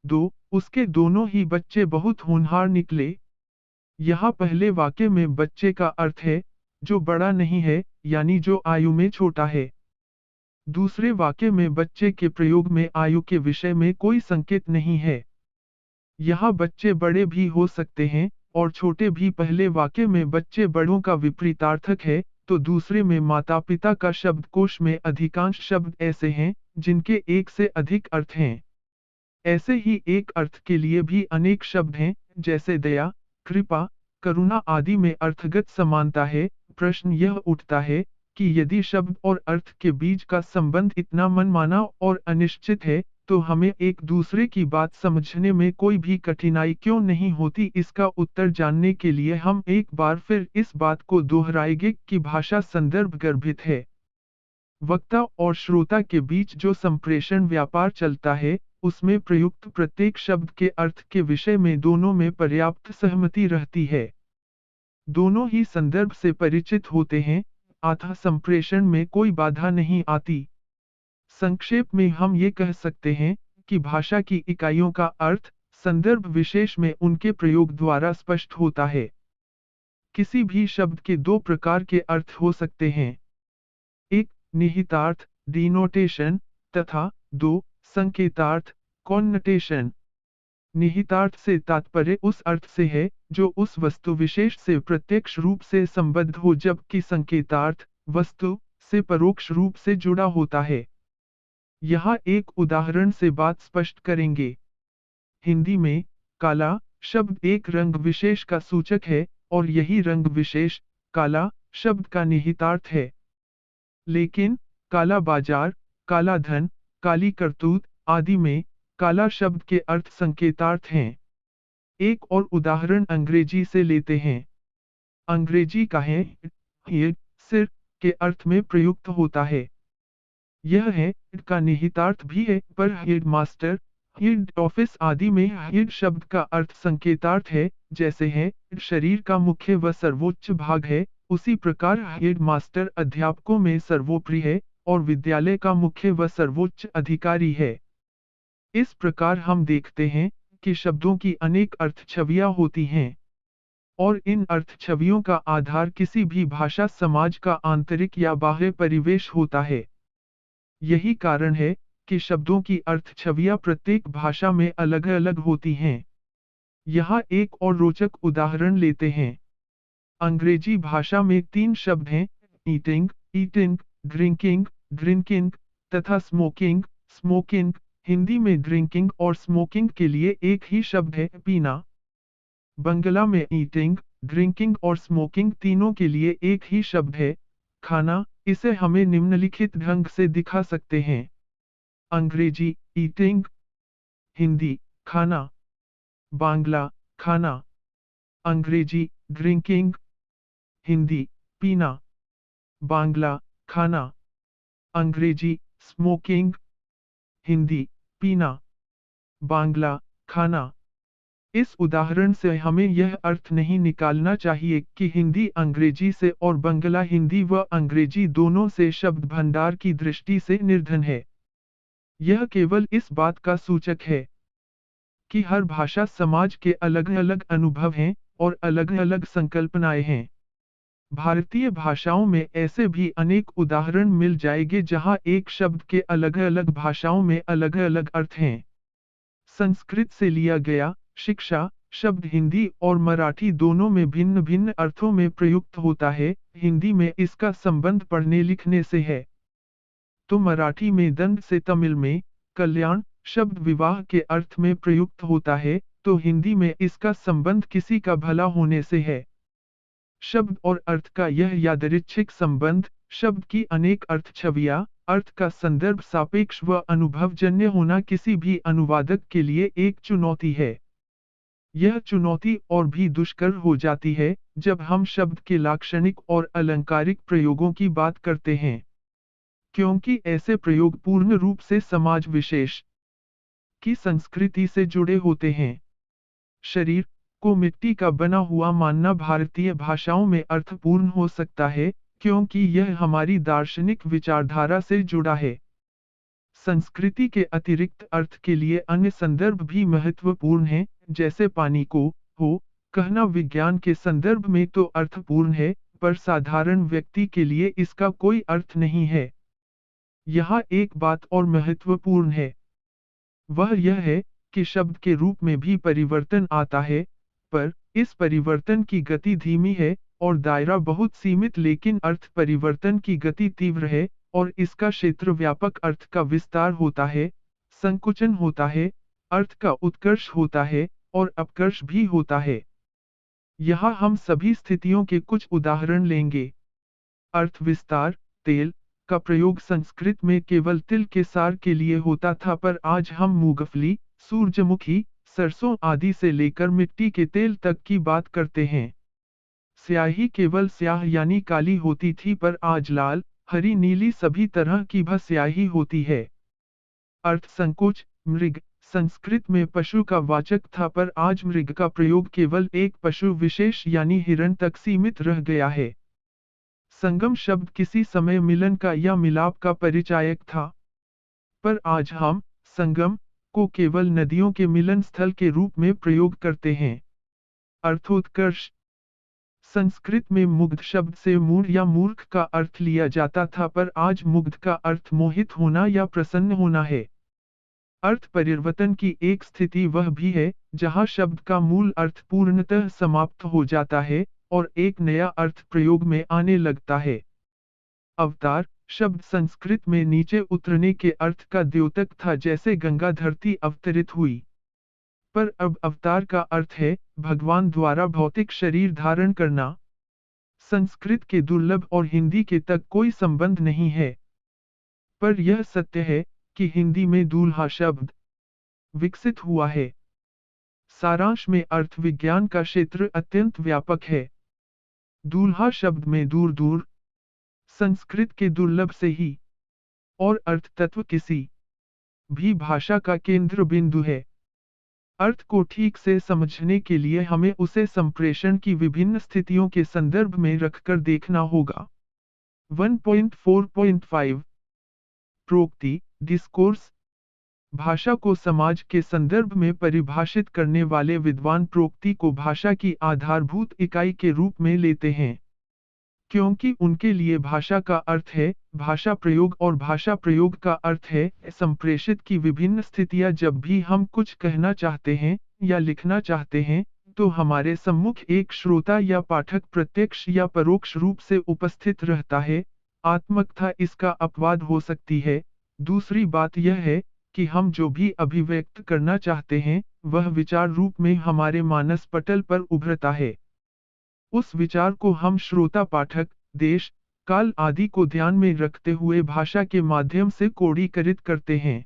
2. उसके दोनों ही बच्चे बहुत होनहार निकले। यहाँ पहले वाक्य में बच्चे का अर्थ है जो बड़ा नहीं है, यानी जो आयु में छोटा है। दूसरे वाक्य में बच्चे के प्रयोग में आयु के विषय में कोई संकेत नहीं है। यहाँ बच्चे बड़े भी हो सकते हैं और छोटे भी। पहले वाक्य में बच्चे बड़ों का विपरीतार्थक है, तो दूसरे में माता पिता का शब्दकोश में अधिकांश शब्द ऐसे हैं जिनके एक से अधिक अर्थ हैं। ऐसे ही एक अर्थ के लिए भी अनेक शब्द हैं, जैसे दया, कृपा, करुणा आदि में अर्थगत समानता है। प्रश्न यह उठता है कि यदि शब्द और अर्थ के बीच का संबंध इतना मनमाना और अनिश्चित है, तो हमें एक दूसरे की बात समझने में कोई भी कठिनाई क्यों नहीं होती। इसका उत्तर जानने के लिए हम एक बार फिर इस बात को दोहराएंगे कि भाषा संदर्भ गर्भित है। वक्ता और श्रोता के बीच जो संप्रेषण व्यापार चलता है, उसमें प्रयुक्त प्रत्येक शब्द के अर्थ के विषय में दोनों में पर्याप्त सहमति रहती है। दोनों ही संदर्भ से परिचित होते हैं, अतः संप्रेषण में कोई बाधा नहीं आती। संक्षेप में हम ये कह सकते हैं कि भाषा की इकाइयों का अर्थ संदर्भ विशेष में उनके प्रयोग द्वारा स्पष्ट होता है। किसी भी शब्द के दो प्रकार के अर्थ हो सकते हैं। एक, निहितार्थ, डिनोटेशन, तथा 2, संकेतार्थ, कॉन्नोटेशन। निहितार्थ से तात्पर्य उस अर्थ से है जो उस वस्तु विशेष से प्रत्यक्ष रूप से संबद्ध हो, जबकि संकेतार्थ वस्तु से परोक्ष रूप से जुड़ा होता है। यहाँ एक उदाहरण से बात स्पष्ट करेंगे। हिंदी में काला शब्द एक रंग विशेष का सूचक है और यही रंग विशेष काला शब्द का निहितार्थ है। लेकिन काला बाजार, काला धन, काली करतूत आदि में काला शब्द के अर्थ संकेतार्थ हैं। एक और उदाहरण अंग्रेजी से लेते हैं। अंग्रेजी का है हेड सिर के अर्थ में प्रयुक्त होता है। यह है का निहितार्थ भी है, पर हेड मास्टर, हेड ऑफिस आदि में हेड शब्द का अर्थ संकेतार्थ है, जैसे है शरीर का मुख्य व सर्वोच्च भाग है, उसी प्रकार हेड मास्टर अध्यापकों में सर्वोपरि है और विद्यालय का मुख्य व सर्वोच्च अधिकारी है। इस प्रकार हम देखते हैं कि शब्दों की अनेक अर्थ छवियां होती हैं और इन अर्थ छवियों का आधार किसी भी भाषा समाज का आंतरिक या बाह्य परिवेश होता है। यही कारण है कि शब्दों की अर्थ छवियां प्रत्येक भाषा में अलग अलग होती हैं। यहाँ एक और रोचक उदाहरण लेते हैं। अंग्रेजी भाषा में 3 शब्द हैं, ईटिंग, ईटिंग, ड्रिंकिंग, ड्रिंकिंग तथा स्मोकिंग, स्मोकिंग। हिंदी में ड्रिंकिंग और स्मोकिंग के लिए एक ही शब्द है, पीना। बंगला में ईटिंग, ड्रिंकिंग और स्मोकिंग तीनों के लिए एक ही शब्द है, खाना। इसे हमें निम्नलिखित ढंग से दिखा सकते हैं। अंग्रेजी ईटिंग, हिंदी खाना, बांग्ला खाना। अंग्रेजी ड्रिंकिंग, हिंदी पीना, बांग्ला खाना। अंग्रेजी स्मोकिंग, हिंदी पीना, बांग्ला खाना। इस उदाहरण से हमें यह अर्थ नहीं निकालना चाहिए कि हिंदी अंग्रेजी से और बंगला हिंदी व अंग्रेजी दोनों से शब्द भंडार की दृष्टि से निर्धन है। यह केवल इस बात का सूचक है कि हर भाषा समाज के अलग अलग अनुभव हैं और अलग अलग संकल्पनाएं हैं। भारतीय भाषाओं में ऐसे भी अनेक उदाहरण मिल जाएंगे जहां एक शब्द के अलग अलग भाषाओं में अलग अलग अर्थ हैं। संस्कृत से लिया गया शिक्षा शब्द हिंदी और मराठी दोनों में भिन्न भिन्न अर्थों में प्रयुक्त होता है। हिंदी में इसका संबंध पढ़ने लिखने से है, तो मराठी में दंड से तमिल में कल्याण शब्द विवाह के अर्थ में प्रयुक्त होता है, तो हिंदी में इसका संबंध किसी का भला होने से है। शब्द और अर्थ का यह यादृच्छिक संबंध, शब्द की अनेक अर्थ छवियां, अर्थ का संदर्भ सापेक्ष व अनुभवजन्य होना किसी भी अनुवादक के लिए एक चुनौती है। यह चुनौती और भी दुष्कर हो जाती है जब हम शब्द के लाक्षणिक और अलंकारिक प्रयोगों की बात करते हैं, क्योंकि ऐसे प्रयोग पूर्ण रूप से समाज विशेष की संस्कृति से जुड़े होते हैं। शरीर को मिट्टी का बना हुआ मानना भारतीय भाषाओं में अर्थपूर्ण हो सकता है, क्योंकि यह हमारी दार्शनिक विचारधारा से जुड़ा है। संस्कृति के अतिरिक्त अर्थ के लिए अन्य संदर्भ भी महत्वपूर्ण हैं, जैसे पानी को हो कहना विज्ञान के संदर्भ में तो अर्थपूर्ण है, पर साधारण व्यक्ति के लिए इसका कोई अर्थ नहीं है। यहाँ एक बात और महत्वपूर्ण है, वह यह है कि शब्द के रूप में भी परिवर्तन आता है, पर इस परिवर्तन की गति धीमी है और दायरा बहुत सीमित, लेकिन अर्थ परिवर्तन की गति तीव्र है और इसका क्षेत्र व्यापक। अर्थ का विस्तार होता है, संकुचन होता है, अर्थ का उत्कर्ष होता है और अपकर्ष भी होता है। यहाँ हम सभी स्थितियों के कुछ उदाहरण लेंगे। अर्थ विस्तार, तेल का प्रयोग संस्कृत में केवल तिल के सार के लिए होता था, पर आज हम मूंगफली, सूरजमुखी, सरसों आदि से लेकर मिट्टी के तेल तक की बात करते हैं। स्याही केवल स्याह यानी काली होती थी, पर आज लाल, हरी, नीली सभी तरह की भी स्याही होती है। अर्थ संकोच, मृग संस्कृत में पशु का वाचक था, पर आज मृग का प्रयोग केवल एक पशु विशेष यानी हिरण तक सीमित रह गया है। संगम शब्द किसी समय मिलन का या मिलाप का परिचायक था, पर आज हम संगम को केवल नदियों के मिलन स्थल के रूप में प्रयोग करते हैं। अर्थोत्कर्ष संस्कृत में मुग्ध शब्द से मूढ़ या मूर्ख का अर्थ लिया जाता था, पर आज मुग्ध का अर्थ मोहित होना या प्रसन्न होना है। अर्थ परिवर्तन की एक स्थिति वह भी है जहां शब्द का मूल अर्थ पूर्णतः समाप्त हो जाता है और एक नया अर्थ प्रयोग में आने लगता है। अवतार शब्द संस्कृत में नीचे उतरने के अर्थ का द्योतक था, जैसे गंगा धरती अवतरित हुई। पर अब अवतार का अर्थ है भगवान द्वारा भौतिक शरीर धारण करना। संस्कृत के दुर्लभ और हिंदी के तक कोई संबंध नहीं है। पर यह सत्य है कि हिंदी में दूल्हा शब्द विकसित हुआ है। सारांश में अर्थ विज्ञान का क्षेत्र अत्यंत व्यापक है। दूल्हा शब्द में दूर दूर, संस्कृत के दुर्लभ से ही, और अर्थ तत्व किसी भी भाषा का केंद्र बिंदु है। अर्थ को ठीक से समझने के लिए हमें उसे संप्रेषण की विभिन्न स्थितियों के संदर्भ में रखकर देखना होगा। 1.4.5 प्रोक्ति, डिस्कोर्स। भाषा को समाज के संदर्भ में परिभाषित करने वाले विद्वान प्रोक्ति को भाषा की आधारभूत इकाई के रूप में लेते हैं, क्योंकि उनके लिए भाषा का अर्थ है भाषा प्रयोग और भाषा प्रयोग का अर्थ है संप्रेषित की विभिन्न स्थितियां। जब भी हम कुछ कहना चाहते हैं या लिखना चाहते हैं, तो हमारे सम्मुख एक श्रोता या पाठक प्रत्यक्ष या परोक्ष रूप से उपस्थित रहता है। आत्मकथा इसका अपवाद हो सकती है। दूसरी बात यह है कि हम जो भी अभिव्यक्त करना चाहते हैं, वह विचार रूप में हमारे मानस पटल पर उभरता है। उस विचार को हम श्रोता पाठक, देश, काल आदि को ध्यान में रखते हुए भाषा के माध्यम से कोडीकृत करते हैं।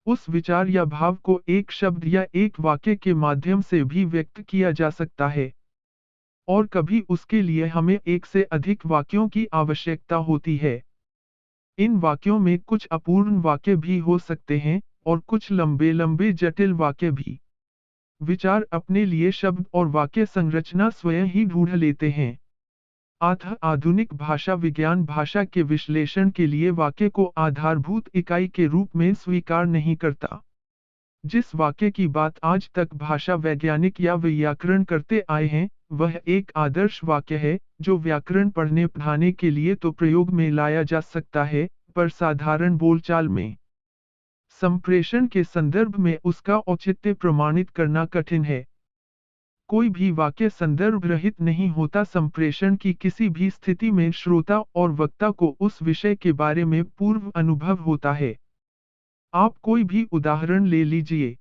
उस विचार या भाव को एक शब्द या एक वाक्य के माध्यम से भी व्यक्त किया जा सकता है, और कभी उसके लिए हमें एक से अधिक वाक्यों की आवश्यकता होती है। इन वाक्यों में कुछ अपूर्ण वाक्य भी हो सकते हैं और कुछ लंबे लंबे जटिल वाक्य भी। विचार अपने लिए शब्द और वाक्य संरचना स्वयं ही ढूंढ लेते हैं। अतः आधुनिक भाषा विज्ञान भाषा के विश्लेषण के लिए वाक्य को आधारभूत इकाई के रूप में स्वीकार नहीं करता। जिस वाक्य की बात आज तक भाषा वैज्ञानिक या व्याकरण करते आए हैं, वह एक आदर्श वाक्य है जो व्याकरण पढ़ने पढ़ाने के लिए तो प्रयोग में लाया जा सकता है, पर साधारण बोलचाल में संप्रेषण के संदर्भ में उसका औचित्य प्रमाणित करना कठिन है। कोई भी वाक्य संदर्भ रहित नहीं होता। संप्रेषण की किसी भी स्थिति में श्रोता और वक्ता को उस विषय के बारे में पूर्व अनुभव होता है। आप कोई भी उदाहरण ले लीजिए।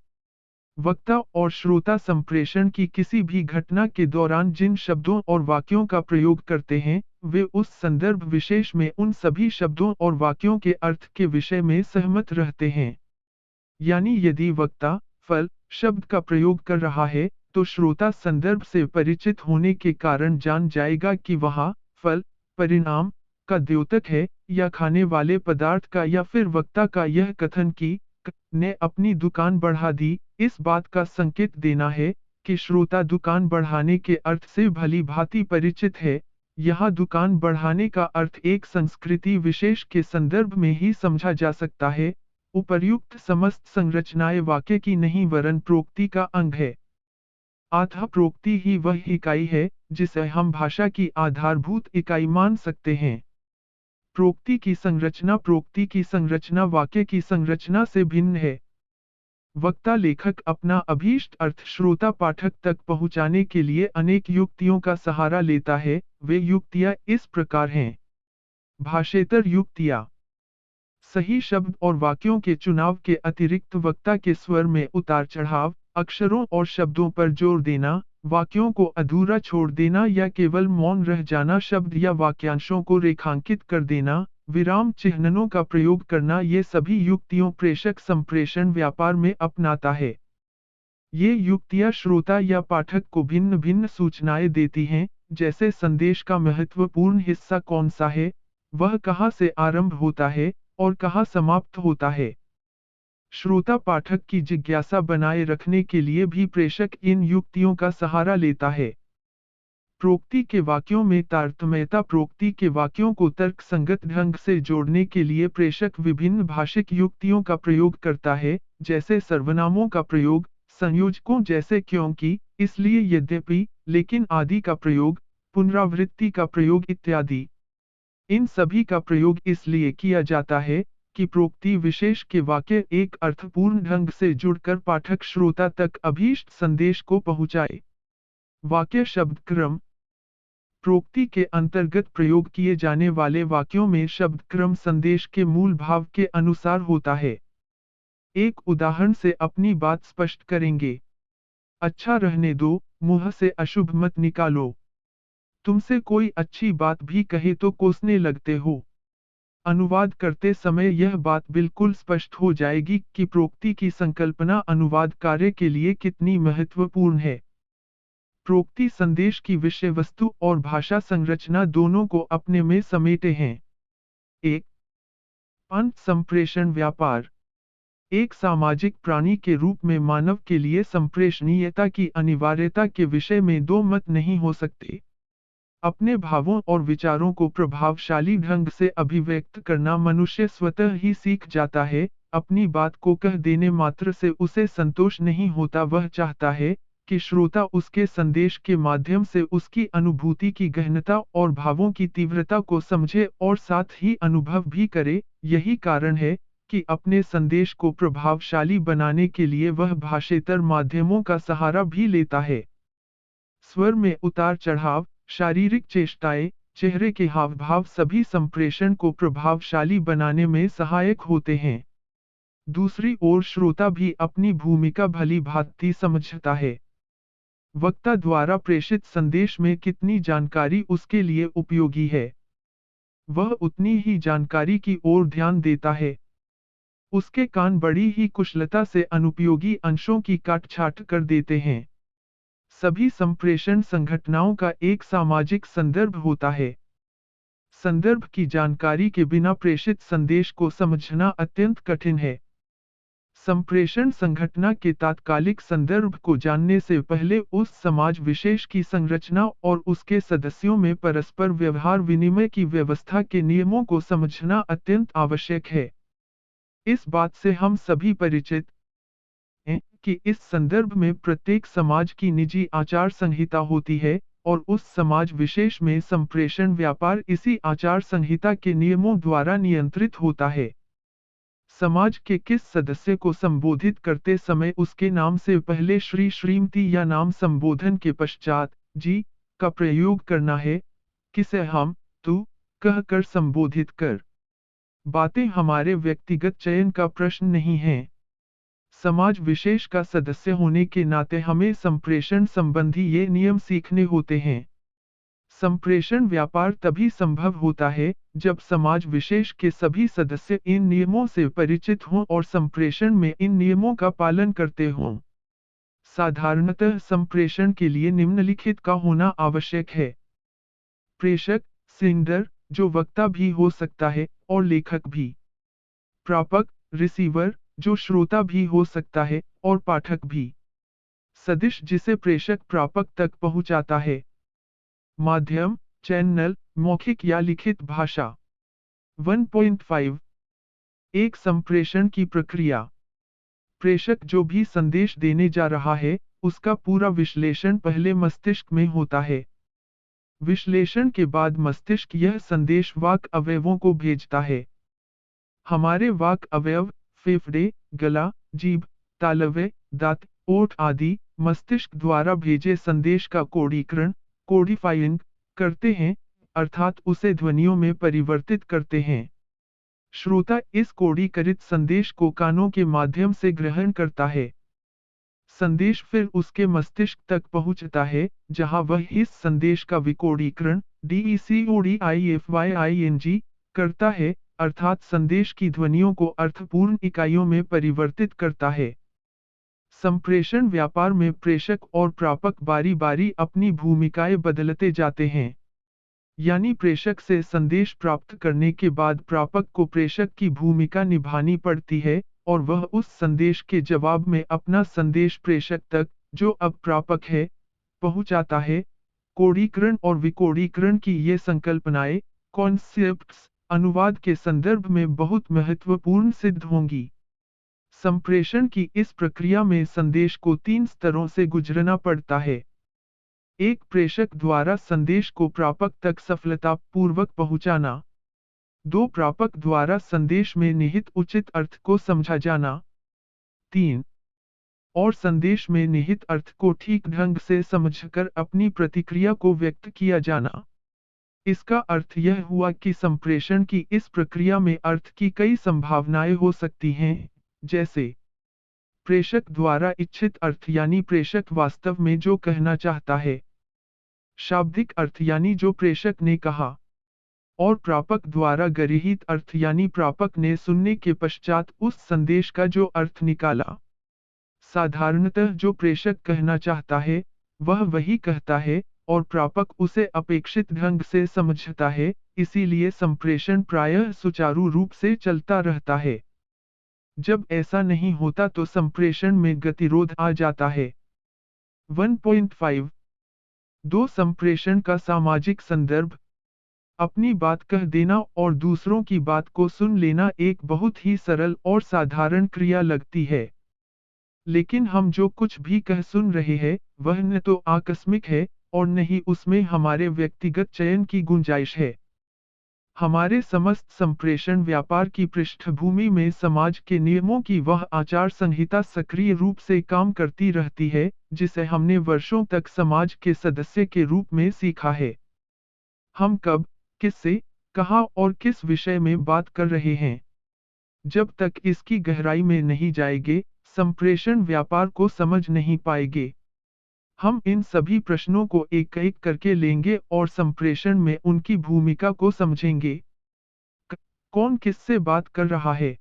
वक्ता और श्रोता संप्रेषण की किसी भी घटना के दौरान जिन शब्दों और वाक्यों का प्रयोग करते हैं, वे उस संदर्भ विशेष में उन सभी शब्दों और वाक्यों के अर्थ के विषय में सहमत रहते हैं। यानी यदि वक्ता फल शब्द का प्रयोग कर रहा है, तो श्रोता संदर्भ से परिचित होने के कारण जान जाएगा कि वहाँ फल परिणाम का द्योतक है, या खाने वाले पदार्थ का, या फिर वक्ता का यह कथन कि ने अपनी दुकान बढ़ा दी, इस बात का संकेत देना है कि श्रोता दुकान बढ़ाने के अर्थ से भली भांति परिचित है। यहाँ दुकान बढ़ाने का अर्थ एक संस्कृति विशेष के संदर्भ में ही समझा जा सकता है। उपर्युक्त समस्त संरचनाएं वाक्य की नहीं वरन प्रोक्ति का अंग है। अतः प्रोक्ति ही वह इकाई है जिसे हम भाषा की आधारभूत इकाई मान सकते हैं। प्रोक्ति की संरचना वाक्य की संरचना से भिन्न है। वक्ता लेखक अपना अभीष्ट अर्थ श्रोता पाठक तक पहुंचाने के लिए अनेक युक्तियों का सहारा लेता है। वे युक्तियां इस प्रकार हैं। भाषेतर युक्तियां। सही शब्द और वाक्यों के चुनाव के अतिरिक्त वक्ता के स्वर में उतार चढ़ाव, अक्षरों और शब्दों पर जोर देना, वाक्यों को अधूरा छोड़ देना या केवल मौन रह जाना, शब्द या वाक्यांशों को रेखांकित कर देना, विराम चिह्नों का प्रयोग करना, ये सभी युक्तियों प्रेषक संप्रेषण व्यापार में अपनाता है। ये युक्तियां श्रोता या पाठक को भिन्न भिन्न सूचनाएं देती हैं, जैसे संदेश का महत्वपूर्ण हिस्सा कौन सा है, वह कहाँ से आरंभ होता है और कहाँ समाप्त होता है। श्रोता पाठक की जिज्ञासा बनाए रखने के लिए भी प्रेषक इन युक्तियों का सहारा लेता है। प्रोक्ति के वाक्यों में तारतम्यता। प्रोक्ति के वाक्यों को तर्कसंगत ढंग से जोड़ने के लिए प्रेषक विभिन्न भाषिक युक्तियों का प्रयोग करता है, जैसे सर्वनामों का प्रयोग, संयोजकों जैसे क्योंकि, इसलिए, यद्यपि, लेकिन आदि का प्रयोग, पुनरावृत्ति का प्रयोग इत्यादि। इन सभी का प्रयोग इसलिए किया जाता है कि प्रोक्ति विशेष के वाक्य एक अर्थपूर्ण ढंग से जुड़कर पाठक श्रोता तक अभीष्ट संदेश को पहुंचाए। वाक्य शब्द क्रम। प्रोक्ति के अंतर्गत प्रयोग किए जाने वाले वाक्यों में शब्द क्रम संदेश के मूल भाव के अनुसार होता है। एक उदाहरण से अपनी बात स्पष्ट करेंगे। अच्छा रहने दो, मुंह से अशुभ मत निकालो। तुमसे कोई अच्छी बात भी कहे तो कोसने लगते हो। अनुवाद करते समय यह बात बिल्कुल स्पष्ट हो जाएगी कि प्रोक्ति की संकल्पना अनुवाद कार्य के लिए कितनी महत्वपूर्ण है। प्रोक्ति संदेश की विषय वस्तु और भाषा संरचना दोनों को अपने में समेटे हैं। एक अंत संप्रेषण व्यापार। एक सामाजिक प्राणी के रूप में मानव के लिए संप्रेषणीयता की अनिवार्यता के विषय में दो मत नहीं हो सकते। अपने भावों और विचारों को प्रभावशाली ढंग से अभिव्यक्त करना मनुष्य स्वतः ही सीख जाता है। अपनी बात को कह देने मात्र से उसे संतोष नहीं होता, वह चाहता है कि श्रोता उसके संदेश के माध्यम से उसकी अनुभूति की गहनता और भावों की तीव्रता को समझे और साथ ही अनुभव भी करे। यही कारण है कि अपने संदेश को प्रभावशाली बनाने के लिए वह भाषेतर माध्यमों का सहारा भी लेता है। स्वर में उतार चढ़ाव, शारीरिक चेष्टाएं, चेहरे के हाव भाव सभी संप्रेषण को प्रभावशाली बनाने में सहायक होते हैं। दूसरी ओर श्रोता भी अपनी भूमिका भली भांति समझता है। वक्ता द्वारा प्रेषित संदेश में कितनी जानकारी उसके लिए उपयोगी है, वह उतनी ही जानकारी की ओर ध्यान देता है। उसके कान बड़ी ही कुशलता से अनुपयोगी अंशों की काट-छाँट कर देते हैं। सभी संप्रेषण संघटनाओं का एक सामाजिक संदर्भ होता है। संदर्भ की जानकारी के बिना प्रेषित संदेश को समझना अत्यंत कठिन है। संप्रेषण संघटना के तात्कालिक संदर्भ को जानने से पहले उस समाज विशेष की संरचना और उसके सदस्यों में परस्पर व्यवहार विनिमय की व्यवस्था के नियमों को समझना अत्यंत आवश्यक है। इस बात से हम सभी परिचित हैं कि इस संदर्भ में प्रत्येक समाज की निजी आचार संहिता होती है और उस समाज विशेष में संप्रेषण व्यापार इसी आचार संहिता के नियमों द्वारा नियंत्रित होता है। समाज के किस सदस्य को संबोधित करते समय उसके नाम से पहले श्री श्रीमती या नाम संबोधन के पश्चात जी का प्रयोग करना है, किसे हम तू कहकर संबोधित कर। बातें हमारे व्यक्तिगत चयन का प्रश्न नहीं है। समाज विशेष का सदस्य होने के नाते हमें संप्रेषण संबंधी ये नियम सीखने होते हैं। संप्रेषण व्यापार तभी संभव होता है जब समाज विशेष के सभी सदस्य इन नियमों से परिचित हों और संप्रेषण में इन नियमों का पालन करते हों। साधारणतः संप्रेषण के लिए निम्नलिखित का होना आवश्यक है। प्रेषक, सेंडर, जो वक्ता भी हो सकता है और लेखक भी। प्रापक, रिसीवर, जो श्रोता भी हो सकता है और पाठक भी। सदिश, जिसे प्रेषक प्रापक तक पहुंचाता है। माध्यम, चैनल, मौखिक या लिखित भाषा। 1.5 एक संप्रेषण की प्रक्रिया। प्रेषक जो भी संदेश देने जा रहा है, उसका पूरा विश्लेषण पहले मस्तिष्क में होता है। विश्लेषण के बाद मस्तिष्क यह संदेश वाक अवयवों को भेजता है। हमारे वाक अवयव, फेफड़े, गला, जीभ, तालव्य, दांत, ओठ आदि मस्तिष्क द्वारा भेजे संदेश का कोडीकरण, कोडिफाइंग करते हैं, अर्थात उसे ध्वनियों में परिवर्तित करते हैं। श्रोता इस कोडीकृत संदेश को कानों के माध्यम से ग्रहण करता है। संदेश फिर उसके मस्तिष्क तक पहुंचता है, जहां वह इस संदेश का विकोडीकरण DECODIFYING करता है, अर्थात संदेश की ध्वनियों को अर्थपूर्ण इकाइयों में परिवर्तित करता है। संप्रेषण व्यापार में प्रेषक और प्रापक बारी-बारी अपनी भूमिकाएं बदलते जाते हैं। यानी प्रेषक से संदेश प्राप्त करने के बाद प्रापक को प्रेषक की भूमिका निभानी पड़ती है और वह उस संदेश के जवाब में अपना संदेश प्रेषक तक, जो अब प्रापक है, पहुंचाता है। कोडीकरण और विकोडीकरण की ये संकल्पनाएं, कॉन्सेप्ट्स, अनुवाद के संदर्भ में बहुत महत्वपूर्ण सिद्ध होंगी। संप्रेषण की इस प्रक्रिया में संदेश को 3 स्तरों से गुजरना पड़ता है। एक, प्रेषक द्वारा संदेश को प्रापक तक सफलतापूर्वक पहुंचाना। 2, प्रापक द्वारा संदेश में निहित उचित अर्थ को समझा जाना। 3, और संदेश में निहित अर्थ को ठीक ढंग से समझकर अपनी प्रतिक्रिया को व्यक्त किया जाना। इसका अर्थ यह हुआ कि संप्रेषण की इस प्रक्रिया में अर्थ की कई संभावनाएं हो सकती हैं, जैसे प्रेषक द्वारा इच्छित अर्थ यानी प्रेषक वास्तव में जो कहना चाहता है, शाब्दिक अर्थ यानी जो प्रेषक ने कहा, और प्रापक द्वारा गृहीत अर्थ यानी प्रापक ने सुनने के पश्चात उस संदेश का जो अर्थ निकाला। साधारणतः जो प्रेषक कहना चाहता है, वह वही कहता है, और प्रापक उसे अपेक्षित ढंग से समझता है, इसीलिए संप्रेषण प्रायः सुचारू रूप से चलता रहता है। जब ऐसा नहीं होता तो संप्रेषण में गतिरोध आ जाता है। 1.5 दो संप्रेषण का सामाजिक संदर्भ। अपनी बात कह देना और दूसरों की बात को सुन लेना एक बहुत ही सरल और साधारण क्रिया लगती है। लेकिन हम जो कुछ भी कह सुन रहे हैं, वह न तो आकस्मिक है, और न ही उसमें हमारे व्यक्तिगत चयन की गुंजाइश है। हमारे समस्त संप्रेषण व्यापार की पृष्ठभूमि में समाज के नियमों की वह आचार संहिता सक्रिय रूप से काम करती रहती है, जिसे हमने वर्षों तक समाज के सदस्य के रूप में सीखा है। हम कब, किससे, कहाँ और किस विषय में बात कर रहे हैं, जब तक इसकी गहराई में नहीं जाएंगे, संप्रेषण व्यापार को समझ नहीं पाएंगे। हम इन सभी प्रश्नों को एक-एक करके लेंगे और संप्रेषण में उनकी भूमिका को समझेंगे। कौन किससे बात कर रहा है?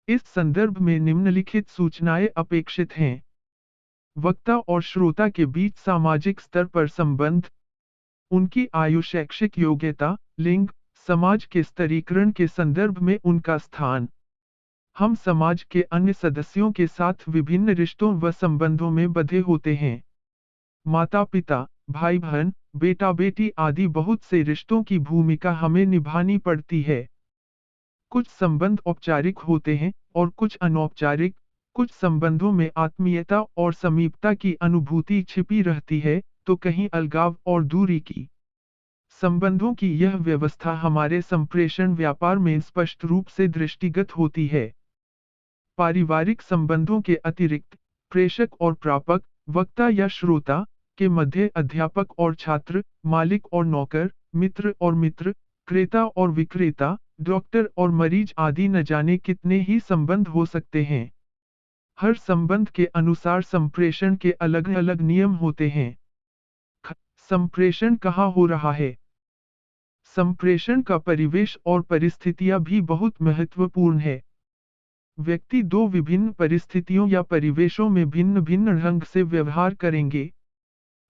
इस संदर्भ में निम्नलिखित सूचनाएं अपेक्षित हैं। वक्ता और श्रोता के बीच सामाजिक स्तर पर संबंध, उनकी आयु, शैक्षिक योग्यता, लिंग, समाज के स्तरीकरण के संदर्भ में उनका स्थान। हम समाज के अन्य सदस्यों के साथ विभिन्न रिश्तों व संबंधों में बंधे होते हैं। माता पिता, भाई बहन, बेटा बेटी आदि बहुत से रिश्तों की भूमिका हमें निभानी पड़ती है। कुछ संबंध औपचारिक होते हैं और कुछ अनौपचारिक। कुछ संबंधों में आत्मीयता और समीपता की अनुभूति छिपी रहती है, तो कहीं अलगाव और दूरी की। संबंधों की यह व्यवस्था हमारे संप्रेषण व्यापार में स्पष्ट रूप से दृष्टिगत होती है। पारिवारिक संबंधों के अतिरिक्त, प्रेषक और प्रापक, वक्ता या श्रोता के मध्य अध्यापक और छात्र, मालिक और नौकर, मित्र और मित्र, क्रेता और विक्रेता, डॉक्टर और मरीज आदि न जाने कितने ही संबंध हो सकते हैं। हर संबंध के अनुसार संप्रेषण के अलग-अलग नियम होते हैं। संप्रेषण कहाँ हो रहा है? संप्रेषण का परिवेश और परिस्थितियां भी बहुत महत्वपूर्ण है। व्यक्ति दो विभिन्न परिस्थितियों या परिवेशों में भिन्न भिन्न ढंग से व्यवहार करेंगे।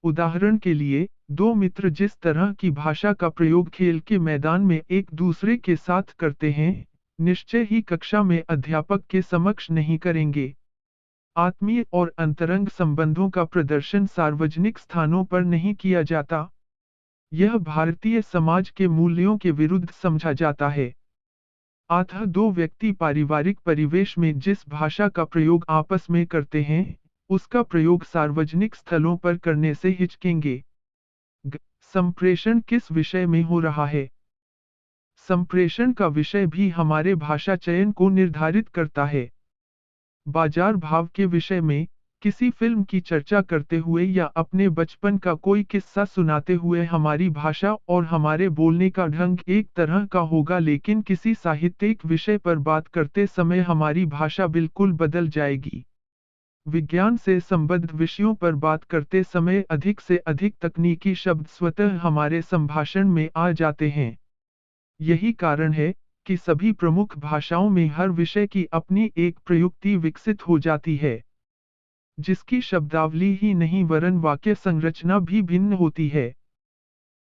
उदाहरण के लिए, दो मित्र जिस तरह की भाषा का प्रयोग खेल के मैदान में एक दूसरे के साथ करते हैं, निश्चय ही कक्षा में अध्यापक के समक्ष नहीं करेंगे। आत्मीय और अंतरंग संबंधों का प्रदर्शन सार्वजनिक स्थानों पर नहीं किया जाता। यह भारतीय समाज के मूल्यों के विरुद्ध समझा जाता है। अतः दो व्यक्ति पारिवारिक परिवेश में जिस भाषा का प्रयोग आपस में करते हैं, उसका प्रयोग सार्वजनिक स्थलों पर करने से हिचकेंगे। संप्रेषण किस विषय में हो रहा है? संप्रेषण का विषय भी हमारे भाषा चयन को निर्धारित करता है। बाजार भाव के विषय में, किसी फिल्म की चर्चा करते हुए या अपने बचपन का कोई किस्सा सुनाते हुए हमारी भाषा और हमारे बोलने का ढंग एक तरह का होगा, लेकिन किसी साहित्यिक विषय पर बात करते समय हमारी भाषा बिल्कुल बदल जाएगी। विज्ञान से संबद्ध विषयों पर बात करते समय अधिक से अधिक तकनीकी शब्द स्वतः हमारे संभाषण में आ जाते हैं। यही कारण है कि सभी प्रमुख भाषाओं में हर विषय की अपनी एक प्रयुक्ति विकसित हो जाती है, जिसकी शब्दावली ही नहीं वरन वाक्य संरचना भी भिन्न होती है।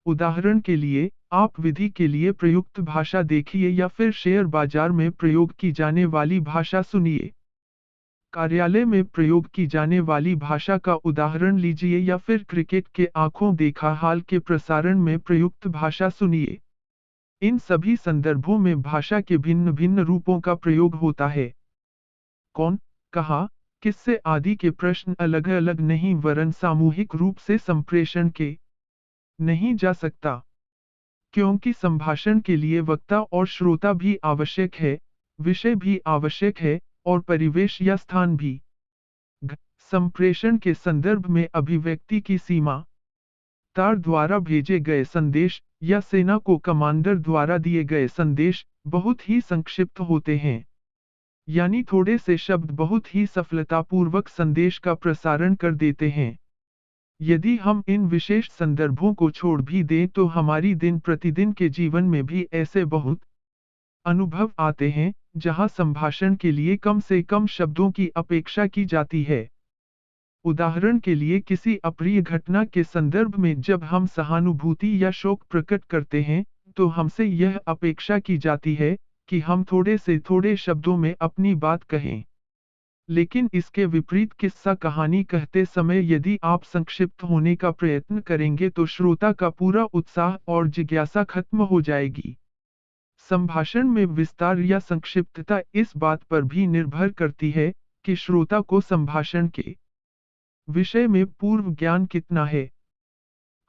उदाहरण के लिए, आप विधि के लिए प्रयुक्त भाषा देखिए या फिर शेयर बाजार में प्रयोग की जाने वाली भाषा सुनिए। कार्यालय में प्रयोग की जाने वाली भाषा का उदाहरण लीजिए या फिर क्रिकेट के आंखों देखा हाल के प्रसारण में प्रयुक्त भाषा सुनिए। इन सभी संदर्भों में भाषा के भिन्न भिन्न रूपों का प्रयोग होता है। कौन, कहाँ, किससे आदि के प्रश्न अलग-अलग नहीं वरन सामूहिक रूप से संप्रेषण के नहीं जा सकता। क्योंकि संभाषण के लिए वक्ता और श्रोता भी आवश्यक है, विषय भी आवश्यक है, और परिवेश या स्थान भी। संप्रेषण के संदर्भ में अभिव्यक्ति की सीमा। तार द्वारा भेजे गए संदेश या सेना को कमांडर द्वारा दिए गए संदेश बहुत ही संक्षिप्त होते हैं। यानी थोड़े से शब्द बहुत ही सफलतापूर्वक संदेश का प्रसारण कर देते हैं। यदि हम इन विशेष संदर्भों को छोड़ भी दें तो हमारी दिन प्रतिदिन के जीवन में भी ऐसे बहुत अनुभव आते हैं, जहां संभाषण के लिए कम से कम शब्दों की अपेक्षा की जाती है। उदाहरण के लिए किसी अप्रिय घटना के संदर्भ में जब हम सहानुभूति या शोक प्रकट करते हैं, तो हमसे यह अपेक्षा की जाती है कि हम थोड़े से थोड़े शब्दों में अपनी बात कहें। लेकिन इसके विपरीत किस्सा कहानी कहते समय यदि आप संक्षिप्त होने का प्रयत्न करेंगे तो श्रोता का पूरा उत्साह और जिज्ञासा खत्म हो जाएगी। संभाषण में विस्तार या संक्षिप्तता इस बात पर भी निर्भर करती है कि श्रोता को संभाषण के विषय में पूर्व ज्ञान कितना है।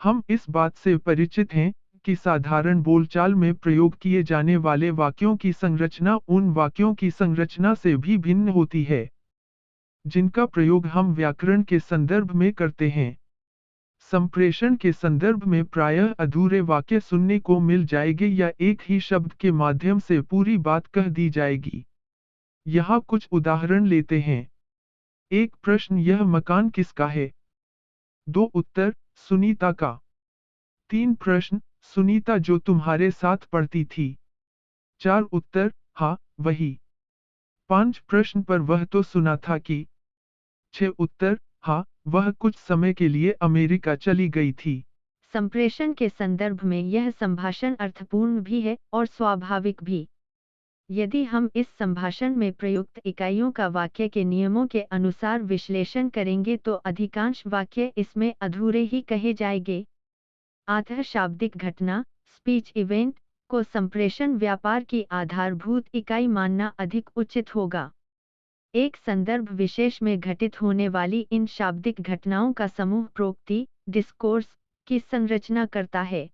हम इस बात से परिचित हैं कि साधारण बोलचाल में प्रयोग किए जाने वाले वाक्यों की संरचना उन वाक्यों की संरचना से भी भिन्न होती है, जिनका प्रयोग हम व्याकरण के संदर्भ में करते हैं। संप्रेषण के संदर्भ में प्रायः अधूरे वाक्य सुनने को मिल जाएंगे या एक ही शब्द के माध्यम से पूरी बात कह दी जाएगी। यहाँ कुछ उदाहरण लेते हैं। एक प्रश्न, यह मकान किसका है? 2 उत्तर, सुनीता का। 3 प्रश्न, सुनीता जो तुम्हारे साथ पढ़ती थी? 4 उत्तर, हाँ, वही। 5 प्रश्न, पर वह तो सुना था कि? 6 उत्तर, हाँ, वह कुछ समय के लिए अमेरिका चली गई थी। संप्रेषण के संदर्भ में यह संभाषण अर्थपूर्ण भी है और स्वाभाविक भी। यदि हम इस संभाषण में प्रयुक्त इकाइयों का वाक्य के नियमों के अनुसार विश्लेषण करेंगे तो अधिकांश वाक्य इसमें अधूरे ही कहे जाएंगे। अतः शाब्दिक घटना, स्पीच इवेंट, को संप्रेषण व्यापार की आधारभूत इकाई मानना अधिक उचित होगा। एक संदर्भ विशेष में घटित होने वाली इन शाब्दिक घटनाओं का समूह प्रोक्ति, डिस्कोर्स, की संरचना करता है।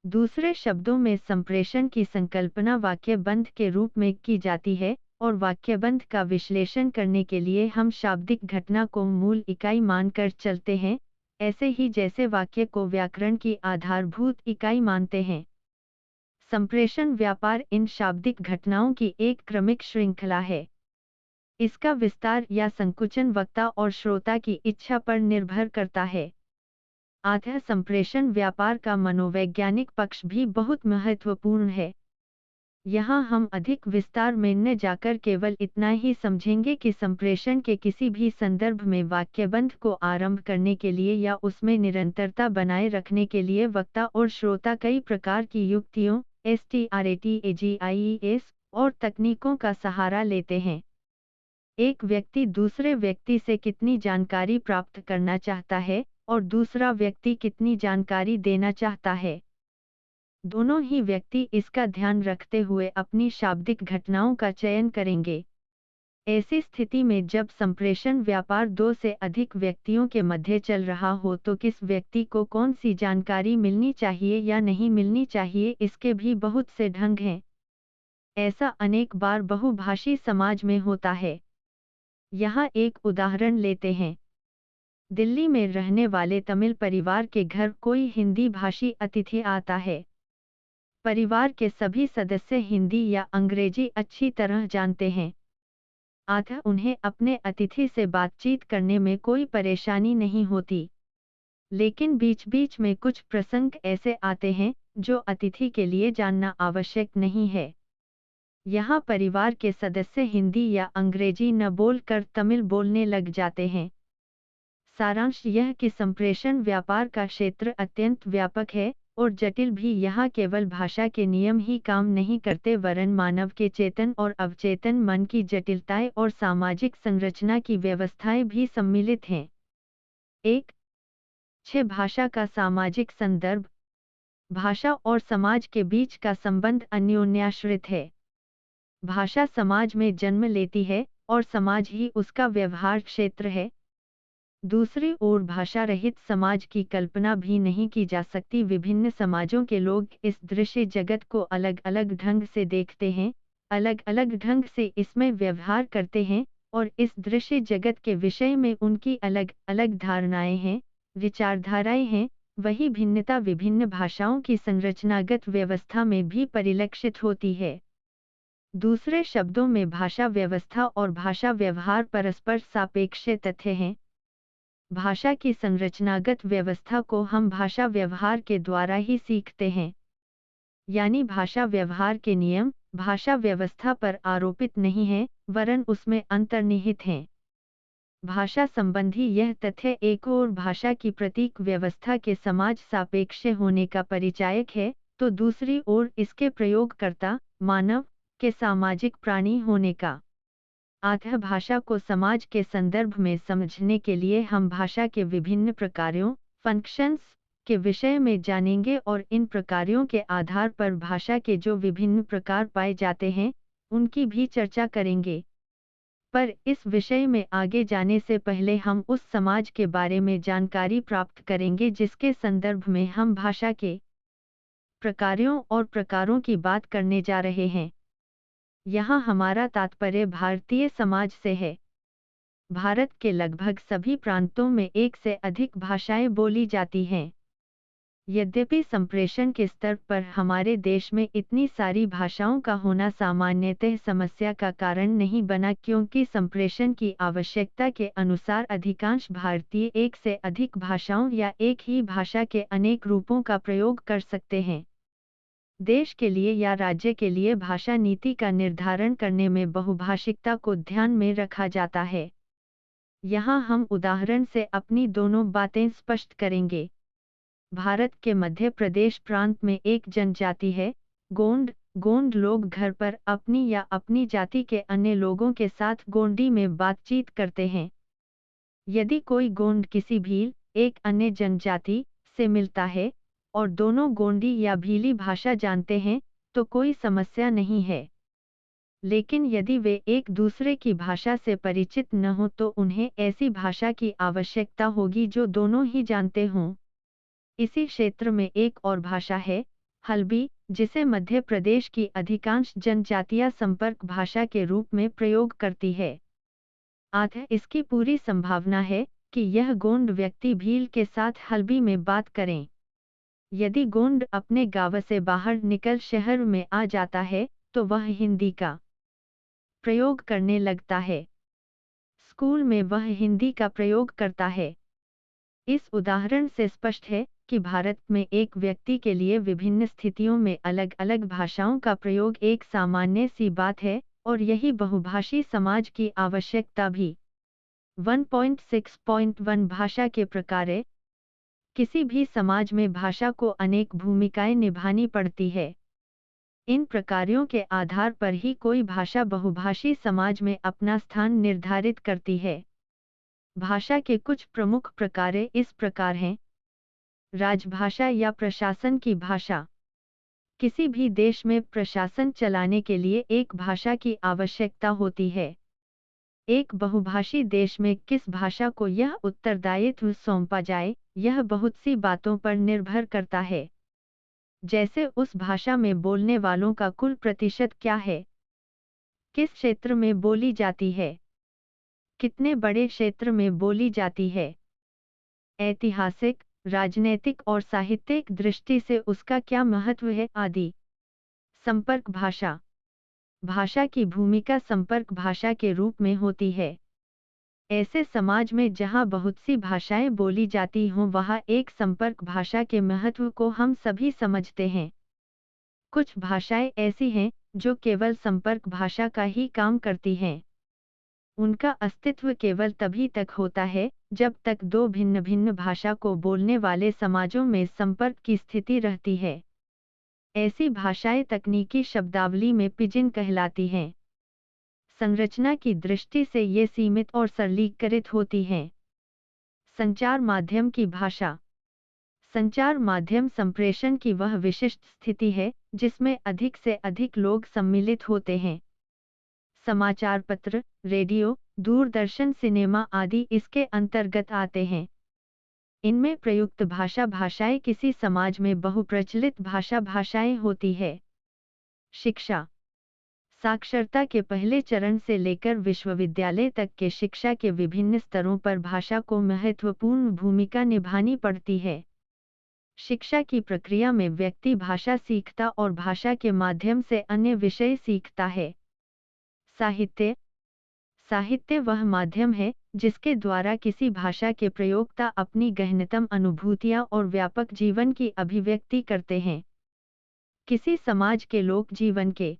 दूसरे शब्दों में संप्रेषण की संकल्पना वाक्यबंध के रूप में की जाती है और वाक्यबंध का विश्लेषण करने के लिए हम शाब्दिक घटना को मूल इकाई मानकर चलते हैं, ऐसे ही जैसे वाक्य को व्याकरण की आधारभूत इकाई मानते हैं। संप्रेषण व्यापार इन शाब्दिक घटनाओं की एक क्रमिक श्रृंखला है। इसका विस्तार या संकुचन वक्ता और श्रोता की इच्छा पर निर्भर करता है। अतः संप्रेषण व्यापार का मनोवैज्ञानिक पक्ष भी बहुत महत्वपूर्ण है। यहाँ हम अधिक विस्तार में न जाकर केवल इतना ही समझेंगे कि संप्रेषण के किसी भी संदर्भ में वाक्यबंध को आरंभ करने के लिए या उसमें निरंतरता बनाए रखने के लिए वक्ता और श्रोता कई प्रकार की युक्तियों, स्ट्रैटेजीज और तकनीकों का सहारा लेते हैं। एक व्यक्ति दूसरे व्यक्ति से कितनी जानकारी प्राप्त करना चाहता है और दूसरा व्यक्ति कितनी जानकारी देना चाहता है, दोनों ही व्यक्ति इसका ध्यान रखते हुए अपनी शाब्दिक घटनाओं का चयन करेंगे। ऐसी स्थिति में जब संप्रेषण व्यापार 2 से अधिक व्यक्तियों के मध्य चल रहा हो तो किस व्यक्ति को कौन सी जानकारी मिलनी चाहिए या नहीं मिलनी चाहिए, इसके भी बहुत से ढंग हैं। ऐसा अनेक बार बहुभाषी समाज में होता है। यहाँ एक उदाहरण लेते हैं। दिल्ली में रहने वाले तमिल परिवार के घर कोई हिंदी भाषी अतिथि आता है। परिवार के सभी सदस्य हिंदी या अंग्रेजी अच्छी तरह जानते हैं। अतः उन्हें अपने अतिथि से बातचीत करने में कोई परेशानी नहीं होती। लेकिन बीच बीच में कुछ प्रसंग ऐसे आते हैं जो अतिथि के लिए जानना आवश्यक नहीं है। यहाँ परिवार के सदस्य हिंदी या अंग्रेजी न बोलकर तमिल बोलने लग जाते हैं। सारांश यह कि संप्रेषण व्यापार का क्षेत्र अत्यंत व्यापक है और जटिल भी। यहाँ केवल भाषा के नियम ही काम नहीं करते वरन मानव के चेतन और अवचेतन मन की जटिलताएं और सामाजिक संरचना की व्यवस्थाएं भी सम्मिलित हैं। 1. भाषा का सामाजिक संदर्भ। भाषा और समाज के बीच का संबंध अन्योन्याश्रित है। भाषा समाज में जन्म लेती है और समाज ही उसका व्यवहार क्षेत्र है। दूसरी ओर भाषा रहित समाज की कल्पना भी नहीं की जा सकती। विभिन्न समाजों के लोग इस दृश्य जगत को अलग अलग ढंग से देखते हैं, अलग अलग ढंग से इसमें व्यवहार करते हैं और इस दृश्य जगत के विषय में उनकी अलग अलग धारणाएं हैं, विचारधाराएं हैं, वही भिन्नता विभिन्न भाषाओं की संरचनागत व्यवस्था में भी परिलक्षित होती है। दूसरे शब्दों में भाषा व्यवस्था और भाषा व्यवहार परस्पर सापेक्ष तथ्य हैं। भाषा की संरचनागत व्यवस्था को हम भाषा व्यवहार के द्वारा ही सीखते हैं। यानी भाषा व्यवहार के नियम भाषा व्यवस्था पर आरोपित नहीं हैं, वरन उसमें अंतर्निहित हैं। भाषा संबंधी यह तथ्य एक ओर भाषा की प्रतीक व्यवस्था के समाज सापेक्ष होने का परिचायक है, तो दूसरी ओर इसके प्रयोगकर्ता मानव के सामाजिक प्राणी होने का। अतः भाषा को समाज के संदर्भ में समझने के लिए हम भाषा के विभिन्न प्रकारों फंक्शंस के विषय में जानेंगे और इन प्रकारों के आधार पर भाषा के जो विभिन्न प्रकार पाए जाते हैं उनकी भी चर्चा करेंगे। पर इस विषय में आगे जाने से पहले हम उस समाज के बारे में जानकारी प्राप्त करेंगे जिसके संदर्भ में हम भाषा के प्रकारों और प्रकारों की बात करने जा रहे हैं। यहाँ हमारा तात्पर्य भारतीय समाज से है। भारत के लगभग सभी प्रांतों में एक से अधिक भाषाएं बोली जाती हैं। यद्यपि संप्रेषण के स्तर पर हमारे देश में इतनी सारी भाषाओं का होना सामान्यतः समस्या का कारण नहीं बना, क्योंकि संप्रेषण की आवश्यकता के अनुसार अधिकांश भारतीय एक से अधिक भाषाओं या एक ही भाषा के अनेक रूपों का प्रयोग कर सकते हैं। देश के लिए या राज्य के लिए भाषा नीति का निर्धारण करने में बहुभाषिकता को ध्यान में रखा जाता है। यहाँ हम उदाहरण से अपनी दोनों बातें स्पष्ट करेंगे। भारत के मध्य प्रदेश प्रांत में एक जनजाति है गोंड। गोंड लोग घर पर अपनी या अपनी जाति के अन्य लोगों के साथ गोंडी में बातचीत करते हैं। यदि कोई गोंड किसी भील एक अन्य जनजाति से मिलता है और दोनों गोंडी या भीली भाषा जानते हैं तो कोई समस्या नहीं है। लेकिन यदि वे एक दूसरे की भाषा से परिचित न हो तो उन्हें ऐसी भाषा की आवश्यकता होगी जो दोनों ही जानते हों। इसी क्षेत्र में एक और भाषा है हल्बी, जिसे मध्य प्रदेश की अधिकांश जनजातियां संपर्क भाषा के रूप में प्रयोग करती है। अतः इसकी पूरी संभावना है कि यह गोंड व्यक्ति भील के साथ हल्बी में बात करें। यदि गोंड अपने गांव से बाहर निकल शहर में आ जाता है तो वह हिंदी का प्रयोग करने लगता है। स्कूल में वह हिंदी का प्रयोग करता है। इस उदाहरण से स्पष्ट है कि भारत में एक व्यक्ति के लिए विभिन्न स्थितियों में अलग अलग भाषाओं का प्रयोग एक सामान्य सी बात है और यही बहुभाषी समाज की आवश्यकता भी। 1.6.1 भाषा के प्रकार। किसी भी समाज में भाषा को अनेक भूमिकाएं निभानी पड़ती है। इन प्रकारों के आधार पर ही कोई भाषा बहुभाषी समाज में अपना स्थान निर्धारित करती है। भाषा के कुछ प्रमुख प्रकार इस प्रकार हैं। राजभाषा या प्रशासन की भाषा। किसी भी देश में प्रशासन चलाने के लिए एक भाषा की आवश्यकता होती है। एक बहुभाषी देश में किस भाषा को यह उत्तरदायित्व सौंपा जाए, यह बहुत सी बातों पर निर्भर करता है। जैसे उस भाषा में बोलने वालों का कुल प्रतिशत क्या है, किस क्षेत्र में बोली जाती है, कितने बड़े क्षेत्र में बोली जाती है, ऐतिहासिक, राजनैतिक और साहित्यिक दृष्टि से उसका क्या महत्व है आदि। संपर्क भाषा। भाषा की भूमिका संपर्क भाषा के रूप में होती है। ऐसे समाज में जहाँ बहुत सी भाषाएं बोली जाती हों वहाँ एक संपर्क भाषा के महत्व को हम सभी समझते हैं। कुछ भाषाएं ऐसी हैं जो केवल संपर्क भाषा का ही काम करती हैं। उनका अस्तित्व केवल तभी तक होता है जब तक दो भिन्न भिन्न भाषा को बोलने वाले समाजों में संपर्क की स्थिति रहती है। ऐसी भाषाएं तकनीकी शब्दावली में पिजिन कहलाती हैं। संरचना की दृष्टि से ये सीमित और सरलीकृत होती हैं। संचार माध्यम की भाषा। संचार माध्यम संप्रेषण की वह विशिष्ट स्थिति है जिसमें अधिक से अधिक लोग सम्मिलित होते हैं। समाचार पत्र, रेडियो, दूरदर्शन, सिनेमा आदि इसके अंतर्गत आते हैं। इनमें प्रयुक्त भाषाएं किसी समाज में बहुप्रचलित भाषाएं होती है। शिक्षा। साक्षरता के पहले चरण से लेकर विश्वविद्यालय तक के शिक्षा के विभिन्न स्तरों पर भाषा को महत्वपूर्ण भूमिका निभानी पड़ती है। शिक्षा की प्रक्रिया में व्यक्ति भाषा सीखता और भाषा के माध्यम से अन्य विषय सीखता है। साहित्य। साहित्य वह माध्यम है जिसके द्वारा किसी भाषा के प्रयोक्ता अपनी गहनतम अनुभूतियां और व्यापक जीवन की अभिव्यक्ति करते हैं। किसी समाज के लोक जीवन के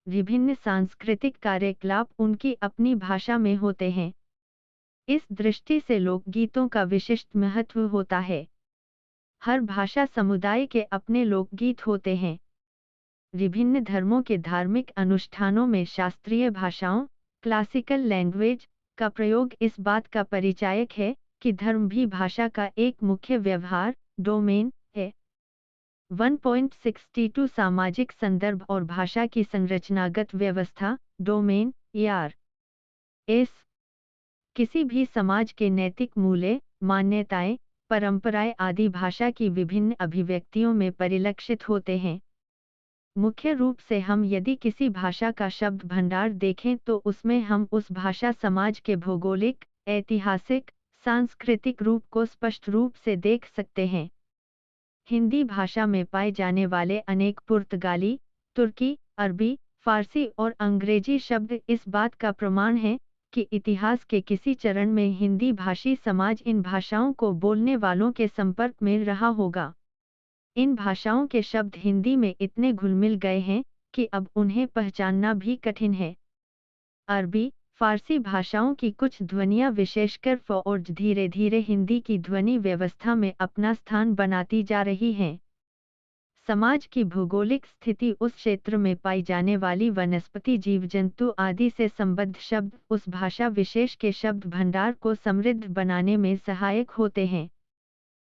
विभिन्न सांस्कृतिक कार्यकलाप उनकी अपनी भाषा में होते हैं। इस दृष्टि से लोकगीतों का विशिष्ट महत्व होता है। हर भाषा समुदाय के अपने लोकगीत होते हैं। विभिन्न धर्मों के धार्मिक अनुष्ठानों में शास्त्रीय भाषाओं क्लासिकल लैंग्वेज का प्रयोग इस बात का परिचायक है कि धर्म भी भाषा का एक मुख्य व्यवहार डोमेन है। 1.62 सामाजिक संदर्भ और भाषा की संरचनागत व्यवस्था डोमेन ER एस किसी भी समाज के नैतिक मूल्य मान्यताएं परंपराएं आदि भाषा की विभिन्न अभिव्यक्तियों में परिलक्षित होते हैं। मुख्य रूप से हम यदि किसी भाषा का शब्द भंडार देखें तो उसमें हम उस भाषा समाज के भौगोलिक ऐतिहासिक सांस्कृतिक रूप को स्पष्ट रूप से देख सकते हैं। हिंदी भाषा में पाए जाने वाले अनेक पुर्तगाली तुर्की अरबी फारसी और अंग्रेजी शब्द इस बात का प्रमाण है कि इतिहास के किसी चरण में हिंदी भाषी समाज इन भाषाओं को बोलने वालों के संपर्क में रहा होगा। इन भाषाओं के शब्द हिंदी में इतने घुलमिल गए हैं कि अब उन्हें पहचानना भी कठिन है। अरबी फारसी भाषाओं की कुछ ध्वनियां विशेषकर फ और ज धीरे धीरे हिंदी की ध्वनि व्यवस्था में अपना स्थान बनाती जा रही हैं। समाज की भौगोलिक स्थिति उस क्षेत्र में पाई जाने वाली वनस्पति जीव जंतु आदि से संबद्ध शब्द उस भाषा विशेष के शब्द भंडार को समृद्ध बनाने में सहायक होते हैं।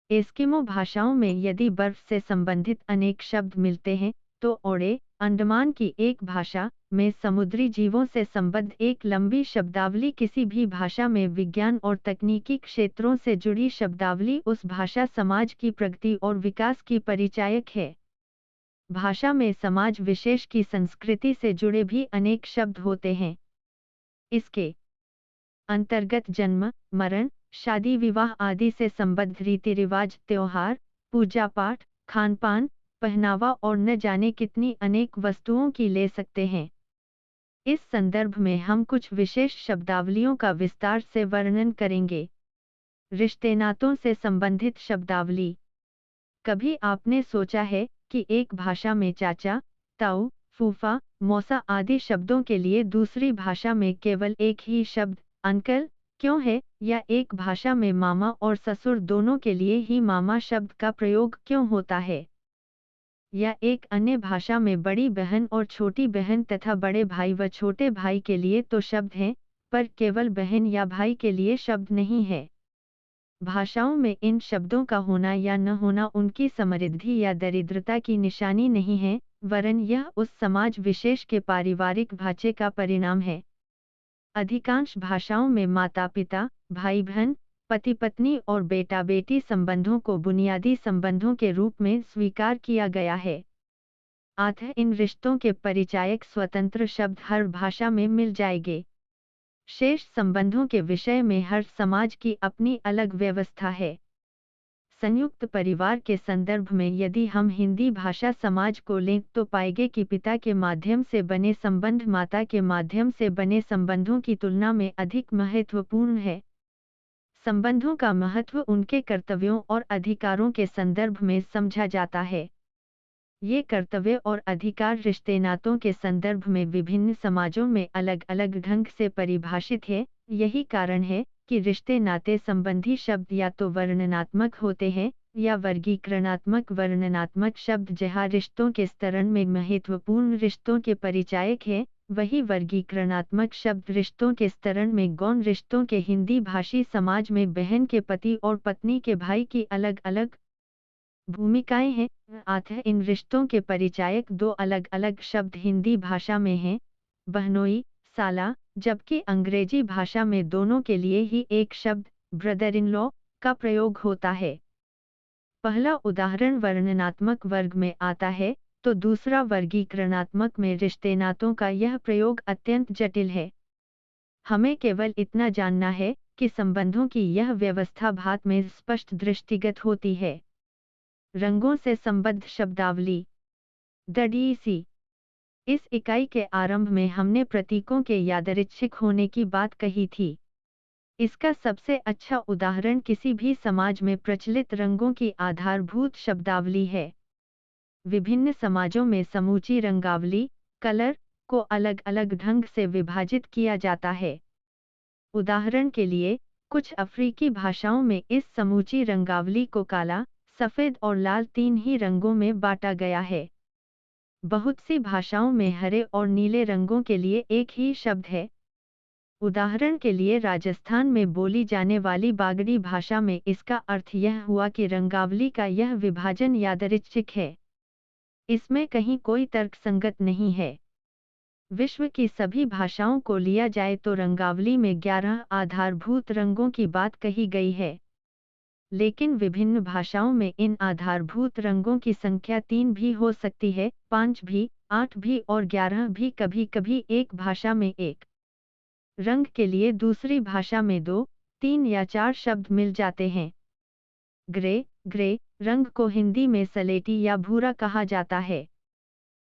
एस्किमो भाषाओं में यदि बर्फ से संबंधित अनेक शब्द मिलते हैं तो ओड़े अंडमान की एक भाषा में समुद्री जीवों से संबद्ध एक लंबी शब्दावली किसी भी भाषा में विज्ञान और तकनीकी क्षेत्रों से जुड़ी शब्दावली उस भाषा समाज की प्रगति और विकास की परिचायक है। भाषा में समाज विशेष की संस्कृति से जुड़े भी अनेक शब्द होते हैं। इसके अंतर्गत जन्म मरण शादी विवाह आदि से संबद्ध रीति रिवाज त्योहार पूजा पाठ खान पान पहनावा और न जाने कितनी अनेक वस्तुओं की ले सकते हैं। इस संदर्भ में हम कुछ विशेष शब्दावलियों का विस्तार से वर्णन करेंगे। रिश्ते नातों से संबंधित शब्दावली। कभी आपने सोचा है कि एक भाषा में चाचा ताऊ फूफा मौसा आदि शब्दों के लिए दूसरी भाषा में केवल एक ही शब्द अंकल क्यों है, या एक भाषा में मामा और ससुर दोनों के लिए ही मामा शब्द का प्रयोग क्यों होता है, या एक अन्य भाषा में बड़ी बहन और छोटी बहन तथा बड़े भाई व छोटे भाई के लिए तो शब्द हैं पर केवल बहन या भाई के लिए शब्द नहीं है। भाषाओं में इन शब्दों का होना या न होना उनकी समृद्धि या दरिद्रता की निशानी नहीं है, वरन यह उस समाज विशेष के पारिवारिक ढांचे का परिणाम है। अधिकांश भाषाओं में माता पिता भाई बहन पति पत्नी और बेटा बेटी संबंधों को बुनियादी संबंधों के रूप में स्वीकार किया गया है। अतः इन रिश्तों के परिचायक स्वतंत्र शब्द हर भाषा में मिल जाएंगे। शेष संबंधों के विषय में हर समाज की अपनी अलग व्यवस्था है। संयुक्त परिवार के संदर्भ में यदि हम हिंदी भाषा समाज को लें तो पाएंगे कि पिता के माध्यम से बने संबंध माता के माध्यम से बने संबंधों की तुलना में अधिक महत्वपूर्ण है। संबंधों का महत्व उनके कर्तव्यों और अधिकारों के संदर्भ में समझा जाता है। ये कर्तव्य और अधिकार रिश्ते नातों के संदर्भ में विभिन्न समाजों में अलग अलग ढंग से परिभाषित है। यही कारण है कि रिश्ते नाते संबंधी शब्द या तो वर्णनात्मक होते हैं या वर्गीकरणात्मक। वर्णनात्मक शब्द जहाँ रिश्तों के स्तरण में महत्वपूर्ण रिश्तों के परिचायक है, वही वर्गीकरणात्मक शब्द रिश्तों के स्तरण में गौण रिश्तों के हिंदी भाषी समाज में बहन के पति और पत्नी के भाई की अलग अलग भूमिकाएं हैं। अतः इन रिश्तों के परिचायक दो अलग अलग शब्द हिंदी भाषा में हैं, बहनोई साला, जबकि अंग्रेजी भाषा में दोनों के लिए ही एक शब्द ब्रदर इन लॉ का प्रयोग होता है। पहला उदाहरण वर्णनात्मक वर्ग में आता है तो दूसरा वर्गीकरणात्मक में रिश्ते नातों का यह प्रयोग अत्यंत जटिल है। हमें केवल इतना जानना है कि संबंधों की यह व्यवस्था भात में स्पष्ट दृष्टिगत होती है। रंगों से संबद्ध शब्दावली DDC। इस इकाई के आरंभ में हमने प्रतीकों के यादृच्छिक होने की बात कही थी। इसका सबसे अच्छा उदाहरण किसी भी समाज में प्रचलित रंगों की आधारभूत शब्दावली है। विभिन्न समाजों में समूची रंगावली कलर को अलग अलग ढंग से विभाजित किया जाता है। उदाहरण के लिए, कुछ अफ्रीकी भाषाओं में इस समूची रंगावली को काला, सफ़ेद और लाल 3 ही रंगों में बांटा गया है। बहुत सी भाषाओं में हरे और नीले रंगों के लिए एक ही शब्द है। उदाहरण के लिए राजस्थान में बोली जाने वाली बागड़ी भाषा में इसका अर्थ यह हुआ कि रंगावली का यह विभाजन यादृच्छिक है। इसमें कहीं कोई तर्कसंगत नहीं है। विश्व की सभी भाषाओं को लिया जाए तो रंगावली में 11 आधारभूत रंगों की बात कही गई है। लेकिन विभिन्न भाषाओं में इन आधारभूत रंगों की संख्या 3 भी हो सकती है, 5 भी, 8 भी और 11 भी। कभी कभी एक भाषा में एक रंग के लिए दूसरी भाषा में 2, 3 या 4 शब्द मिल जाते हैं। ग्रे रंग को हिंदी में सलेटी या भूरा कहा जाता है।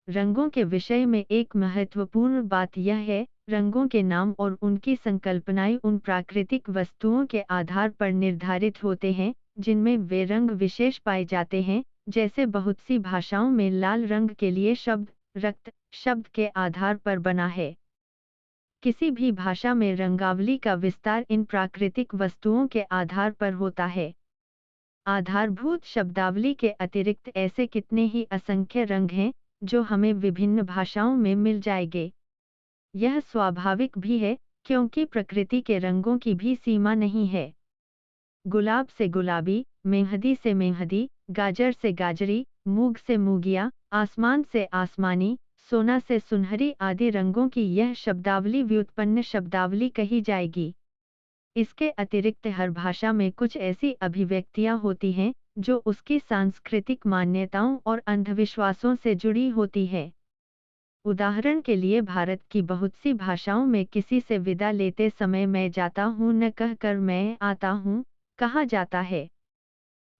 रंगों के विषय में एक महत्वपूर्ण बात यह है, रंगों के नाम और उनकी संकल्पनाएं उन प्राकृतिक वस्तुओं के आधार पर निर्धारित होते हैं जिनमें वे रंग विशेष पाए जाते हैं। जैसे बहुत सी भाषाओं में लाल रंग के लिए शब्द रक्त शब्द के आधार पर बना है। किसी भी भाषा में रंगावली का विस्तार इन प्राकृतिक वस्तुओं के आधार पर होता है। आधारभूत शब्दावली के अतिरिक्त ऐसे कितने ही असंख्य रंग हैं जो हमें विभिन्न भाषाओं में मिल जाएंगे। यह स्वाभाविक भी है, क्योंकि प्रकृति के रंगों की भी सीमा नहीं है। गुलाब से गुलाबी, मेहंदी से मेहंदी, गाजर से गाजरी, मूंग से मूंगिया, आसमान से आसमानी, सोना से सुनहरी आदि रंगों की यह शब्दावली व्युत्पन्न शब्दावली कही जाएगी। इसके अतिरिक्त हर भाषा में कुछ ऐसी अभिव्यक्तियां होती हैं जो उसकी सांस्कृतिक मान्यताओं और अंधविश्वासों से जुड़ी होती है। उदाहरण के लिए भारत की बहुत सी भाषाओं में किसी से विदा लेते समय मैं जाता हूँ न कहकर मैं आता हूँ कहा जाता है।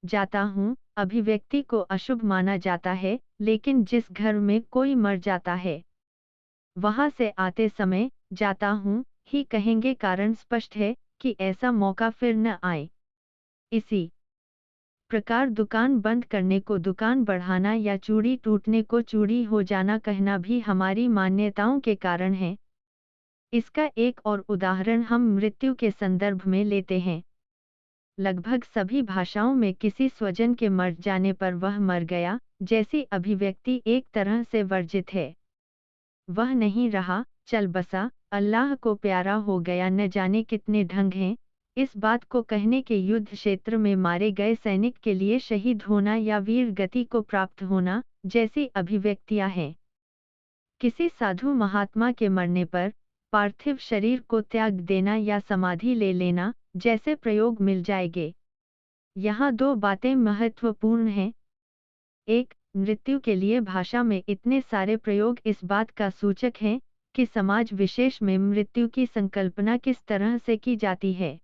जाता हूँ अभिव्यक्ति को अशुभ माना जाता है, लेकिन जिस घर में कोई मर जाता है वहां से आते समय जाता हूँ ही कहेंगे, कारण स्पष्ट है कि ऐसा मौका फिर न आए। इसी प्रकार दुकान बंद करने को दुकान बढ़ाना या चूड़ी टूटने को चूड़ी हो जाना कहना भी हमारी मान्यताओं के कारण है। इसका एक और उदाहरण हम मृत्यु के संदर्भ में लेते हैं। लगभग सभी भाषाओं में किसी स्वजन के मर जाने पर वह मर गया जैसी अभिव्यक्ति एक तरह से वर्जित है। वह नहीं रहा, चल बसा, अल्लाह को प्यारा हो गया, न जाने कितने ढंग हैं इस बात को कहने के। युद्ध क्षेत्र में मारे गए सैनिक के लिए शहीद होना या वीर गति को प्राप्त होना जैसी अभिव्यक्तियां हैं। किसी साधु महात्मा के मरने पर पार्थिव शरीर को त्याग देना या समाधि ले लेना जैसे प्रयोग मिल जाएंगे। यहाँ 2 बातें महत्वपूर्ण हैं। एक, मृत्यु के लिए भाषा में इतने सारे प्रयोग इस बात का सूचक हैं कि समाज विशेष में मृत्यु की संकल्पना किस तरह से की जाती है।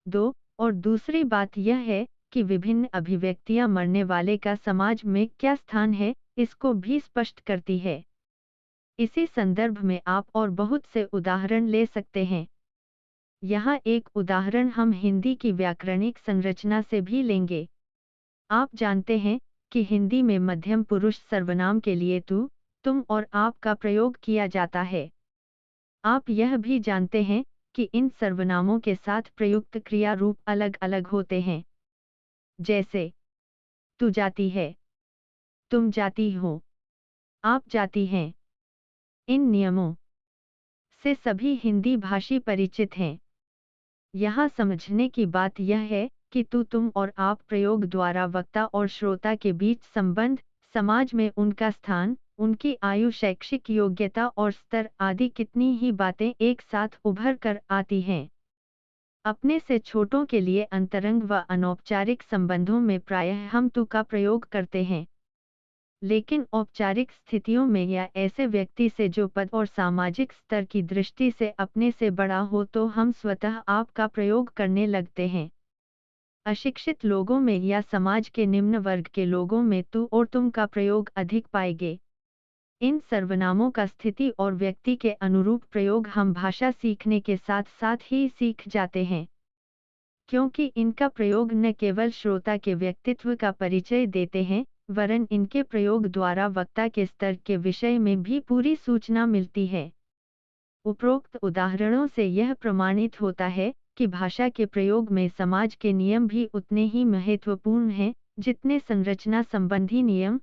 2, और दूसरी बात यह है कि विभिन्न अभिव्यक्तियां मरने वाले का समाज में क्या स्थान है, इसको भी स्पष्ट करती है। इसी संदर्भ में आप और बहुत से उदाहरण ले सकते हैं। यहाँ एक उदाहरण हम हिंदी की व्याकरणिक संरचना से भी लेंगे। आप जानते हैं कि हिंदी में मध्यम पुरुष सर्वनाम के लिए तू, तुम और आप का प्रयोग किया जाता है। आप यह भी जानते हैं कि इन सर्वनामों के साथ प्रयुक्त क्रिया रूप अलग अलग होते हैं। जैसे तू जाती है, तुम जाती हो, आप जाती हैं। इन नियमों से सभी हिंदी भाषी परिचित हैं। यहाँ समझने की बात यह है कि तू, तुम और आप प्रयोग द्वारा वक्ता और श्रोता के बीच संबंध, समाज में उनका स्थान, उनकी आयु, शैक्षिक योग्यता और स्तर आदि कितनी ही बातें एक साथ उभर कर आती हैं। अपने से छोटों के लिए अंतरंग व अनौपचारिक संबंधों में प्रायः हम तू का प्रयोग करते हैं। लेकिन औपचारिक स्थितियों में या ऐसे व्यक्ति से जो पद और सामाजिक स्तर की दृष्टि से अपने से बड़ा हो तो हम स्वतः आप का प्रयोग करने लगते हैं। अशिक्षित लोगों में या समाज के निम्न वर्ग के लोगों में तू और तुम का प्रयोग अधिक पाएंगे। इन सर्वनामों का स्थिति और व्यक्ति के अनुरूप प्रयोग हम भाषा सीखने के साथ साथ ही सीख जाते हैं, क्योंकि इनका प्रयोग न केवल श्रोता के व्यक्तित्व का परिचय देते हैं, वरन इनके प्रयोग द्वारा वक्ता के स्तर के विषय में भी पूरी सूचना मिलती है। उपरोक्त उदाहरणों से यह प्रमाणित होता है कि भाषा के प्रयोग में समाज के नियम भी उतने ही महत्वपूर्ण हैं जितने संरचना संबंधी नियम।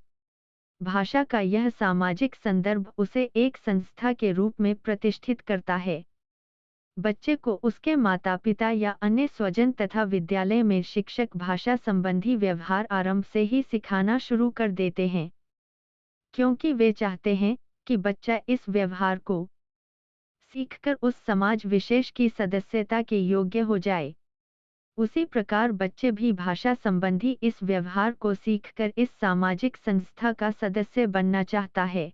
भाषा का यह सामाजिक संदर्भ उसे एक संस्था के रूप में प्रतिष्ठित करता है। बच्चे को उसके माता पिता या अन्य स्वजन तथा विद्यालय में शिक्षक भाषा संबंधी व्यवहार आरंभ से ही सिखाना शुरू कर देते हैं, क्योंकि वे चाहते हैं कि बच्चा इस व्यवहार को सीखकर उस समाज विशेष की सदस्यता के योग्य हो जाए। उसी प्रकार बच्चे भी भाषा संबंधी इस व्यवहार को सीखकर इस सामाजिक संस्था का सदस्य बनना चाहता है।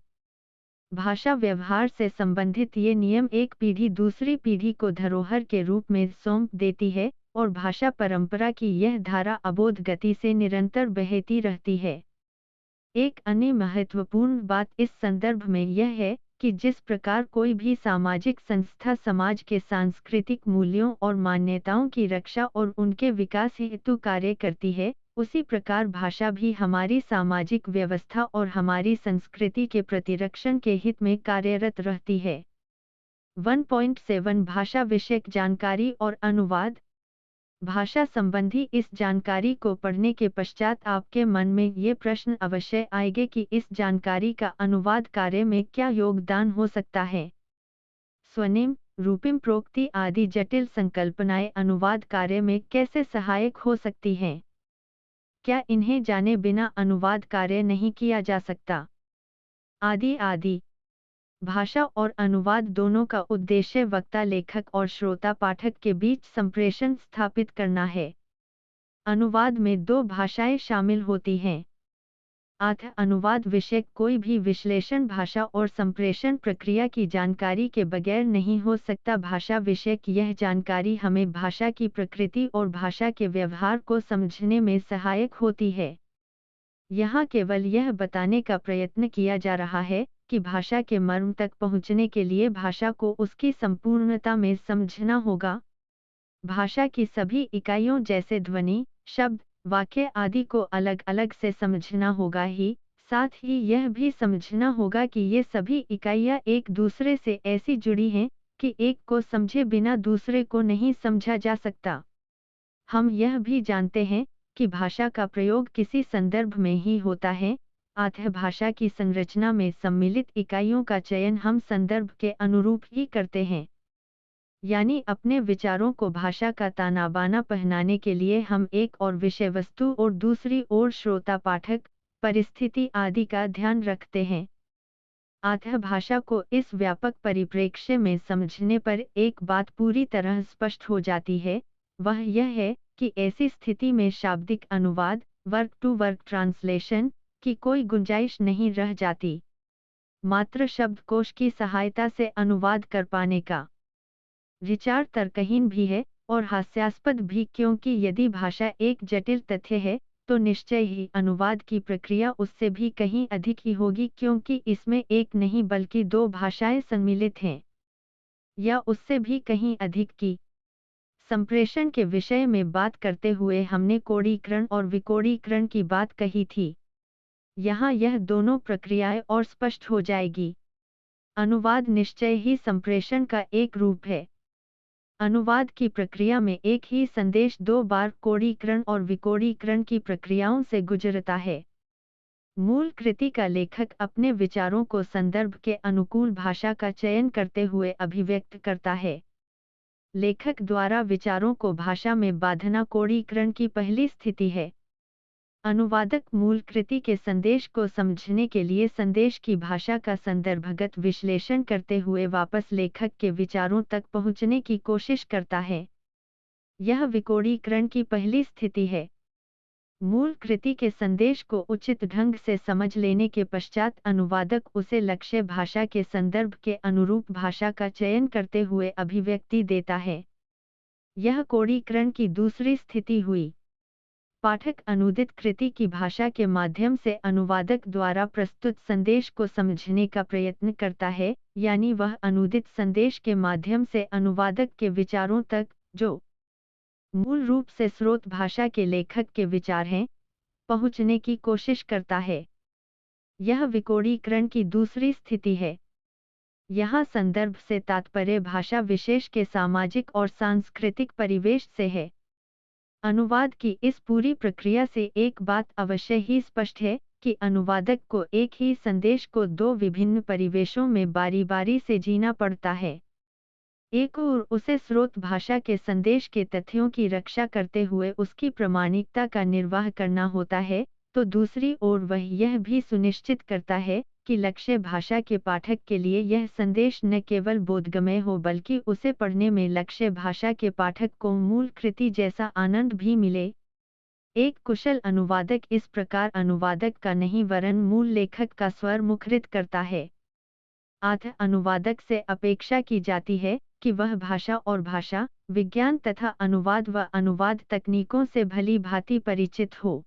भाषा व्यवहार से संबंधित ये नियम एक पीढ़ी दूसरी पीढ़ी को धरोहर के रूप में सौंप देती है और भाषा परंपरा की यह धारा अबोध गति से निरंतर बहती रहती है। एक अन्य महत्वपूर्ण बात इस संदर्भ में यह है कि जिस प्रकार कोई भी सामाजिक संस्था समाज के सांस्कृतिक मूल्यों और मान्यताओं की रक्षा और उनके विकास हेतु कार्य करती है, उसी प्रकार भाषा भी हमारी सामाजिक व्यवस्था और हमारी संस्कृति के प्रतिरक्षण के हित में कार्यरत रहती है। 1.7 भाषा विषयक जानकारी और अनुवाद। भाषा संबंधी इस जानकारी को पढ़ने के पश्चात आपके मन में ये प्रश्न अवश्य आएंगे कि इस जानकारी का अनुवाद कार्य में क्या योगदान हो सकता है। स्वनिम, रूपिम, प्रोक्ति आदि जटिल संकल्पनाएं अनुवाद कार्य में कैसे सहायक हो सकती हैं? क्या इन्हें जाने बिना अनुवाद कार्य नहीं किया जा सकता? आदि आदि। भाषा और अनुवाद दोनों का उद्देश्य वक्ता लेखक और श्रोता पाठक के बीच संप्रेषण स्थापित करना है। अनुवाद में दो भाषाएं शामिल होती हैं। अनुवाद विषयक कोई भी विश्लेषण भाषा और संप्रेषण प्रक्रिया की जानकारी के बगैर नहीं हो सकता। भाषा विषयक यह जानकारी हमें भाषा की प्रकृति और भाषा के व्यवहार को समझने में सहायक होती है। यहाँ केवल यह बताने का प्रयत्न किया जा रहा है कि भाषा के मर्म तक पहुँचने के लिए भाषा को उसकी संपूर्णता में समझना होगा। भाषा की सभी इकाइयों जैसे ध्वनि, शब्द, वाक्य आदि को अलग अलग से समझना होगा ही, साथ ही यह भी समझना होगा कि ये सभी इकाइयाँ एक दूसरे से ऐसी जुड़ी हैं कि एक को समझे बिना दूसरे को नहीं समझा जा सकता। हम यह भी जानते हैं कि भाषा का प्रयोग किसी संदर्भ में ही होता है, अतः भाषा की संरचना में सम्मिलित इकाइयों का चयन हम संदर्भ के अनुरूप ही करते हैं। यानी अपने विचारों को भाषा का ताना बाना पहनाने के लिए हम एक और विषय वस्तु और दूसरी ओर श्रोता पाठक परिस्थिति आदि का ध्यान रखते हैं। अतः भाषा को इस व्यापक परिप्रेक्ष्य में समझने पर एक बात पूरी तरह स्पष्ट हो जाती है, वह यह है कि ऐसी स्थिति में शाब्दिक अनुवाद, वर्ड टू वर्ड ट्रांसलेशन की कोई गुंजाइश नहीं रह जाती। मात्र शब्दकोश की सहायता से अनुवाद कर पाने का विचार तर्कहीन भी है और हास्यास्पद भी, क्योंकि यदि भाषा एक जटिल तथ्य है तो निश्चय ही अनुवाद की प्रक्रिया उससे भी कहीं अधिक ही होगी, क्योंकि इसमें एक नहीं बल्कि दो भाषाएं सम्मिलित हैं, या उससे भी कहीं अधिक की। संप्रेषण के विषय में बात करते हुए हमने कोडीकरण और विकोडीकरण की बात कही थी। यहाँ यह दोनों प्रक्रियाएं और स्पष्ट हो जाएगी। अनुवाद निश्चय ही संप्रेषण का एक रूप है। अनुवाद की प्रक्रिया में एक ही संदेश दो बार कोडीकरण और विकोडीकरण की प्रक्रियाओं से गुजरता है। मूल कृति का लेखक अपने विचारों को संदर्भ के अनुकूल भाषा का चयन करते हुए अभिव्यक्त करता है। लेखक द्वारा विचारों को भाषा में बांधना कोडीकरण की पहली स्थिति है। अनुवादक मूल कृति के संदेश को समझने के लिए संदेश की भाषा का संदर्भगत विश्लेषण करते हुए वापस लेखक के विचारों तक पहुंचने की कोशिश करता है। यह विकोडीकरण की पहली स्थिति है। मूल कृति के संदेश को उचित ढंग से समझ लेने के पश्चात अनुवादक उसे लक्ष्य भाषा के संदर्भ के अनुरूप भाषा का चयन करते हुए अभिव्यक्ति देता है। यह कोडीकरण की दूसरी स्थिति हुई। पाठक अनुदित कृति की भाषा के माध्यम से अनुवादक द्वारा प्रस्तुत संदेश को समझने का प्रयत्न करता है, यानी वह अनुदित संदेश के माध्यम से अनुवादक के विचारों तक, जो मूल रूप से स्रोत भाषा के लेखक के विचार हैं, पहुंचने की कोशिश करता है। यह विकोडीकरण की दूसरी स्थिति है। यहाँ संदर्भ से तात्पर्य भाषा विशेष के सामाजिक और सांस्कृतिक परिवेश से है। अनुवाद की इस पूरी प्रक्रिया से एक बात अवश्य ही स्पष्ट है कि अनुवादक को एक ही संदेश को दो विभिन्न परिवेशों में बारी-बारी से जीना पड़ता है। एक ओर उसे स्रोत भाषा के संदेश के तथ्यों की रक्षा करते हुए उसकी प्रामाणिकता का निर्वाह करना होता है, तो दूसरी ओर वह यह भी सुनिश्चित करता है कि लक्ष्य भाषा के पाठक के लिए यह संदेश न केवल बोधगम्य हो बल्कि उसे पढ़ने में लक्ष्य भाषा के पाठक को मूल कृति जैसा आनंद भी मिले। एक कुशल अनुवादक इस प्रकार अनुवादक का नहीं वरन मूल लेखक का स्वर मुखरित करता है। अतः अनुवादक से अपेक्षा की जाती है कि वह भाषा और भाषा विज्ञान तथा अनुवाद व अनुवाद तकनीकों से भली भांति परिचित हो।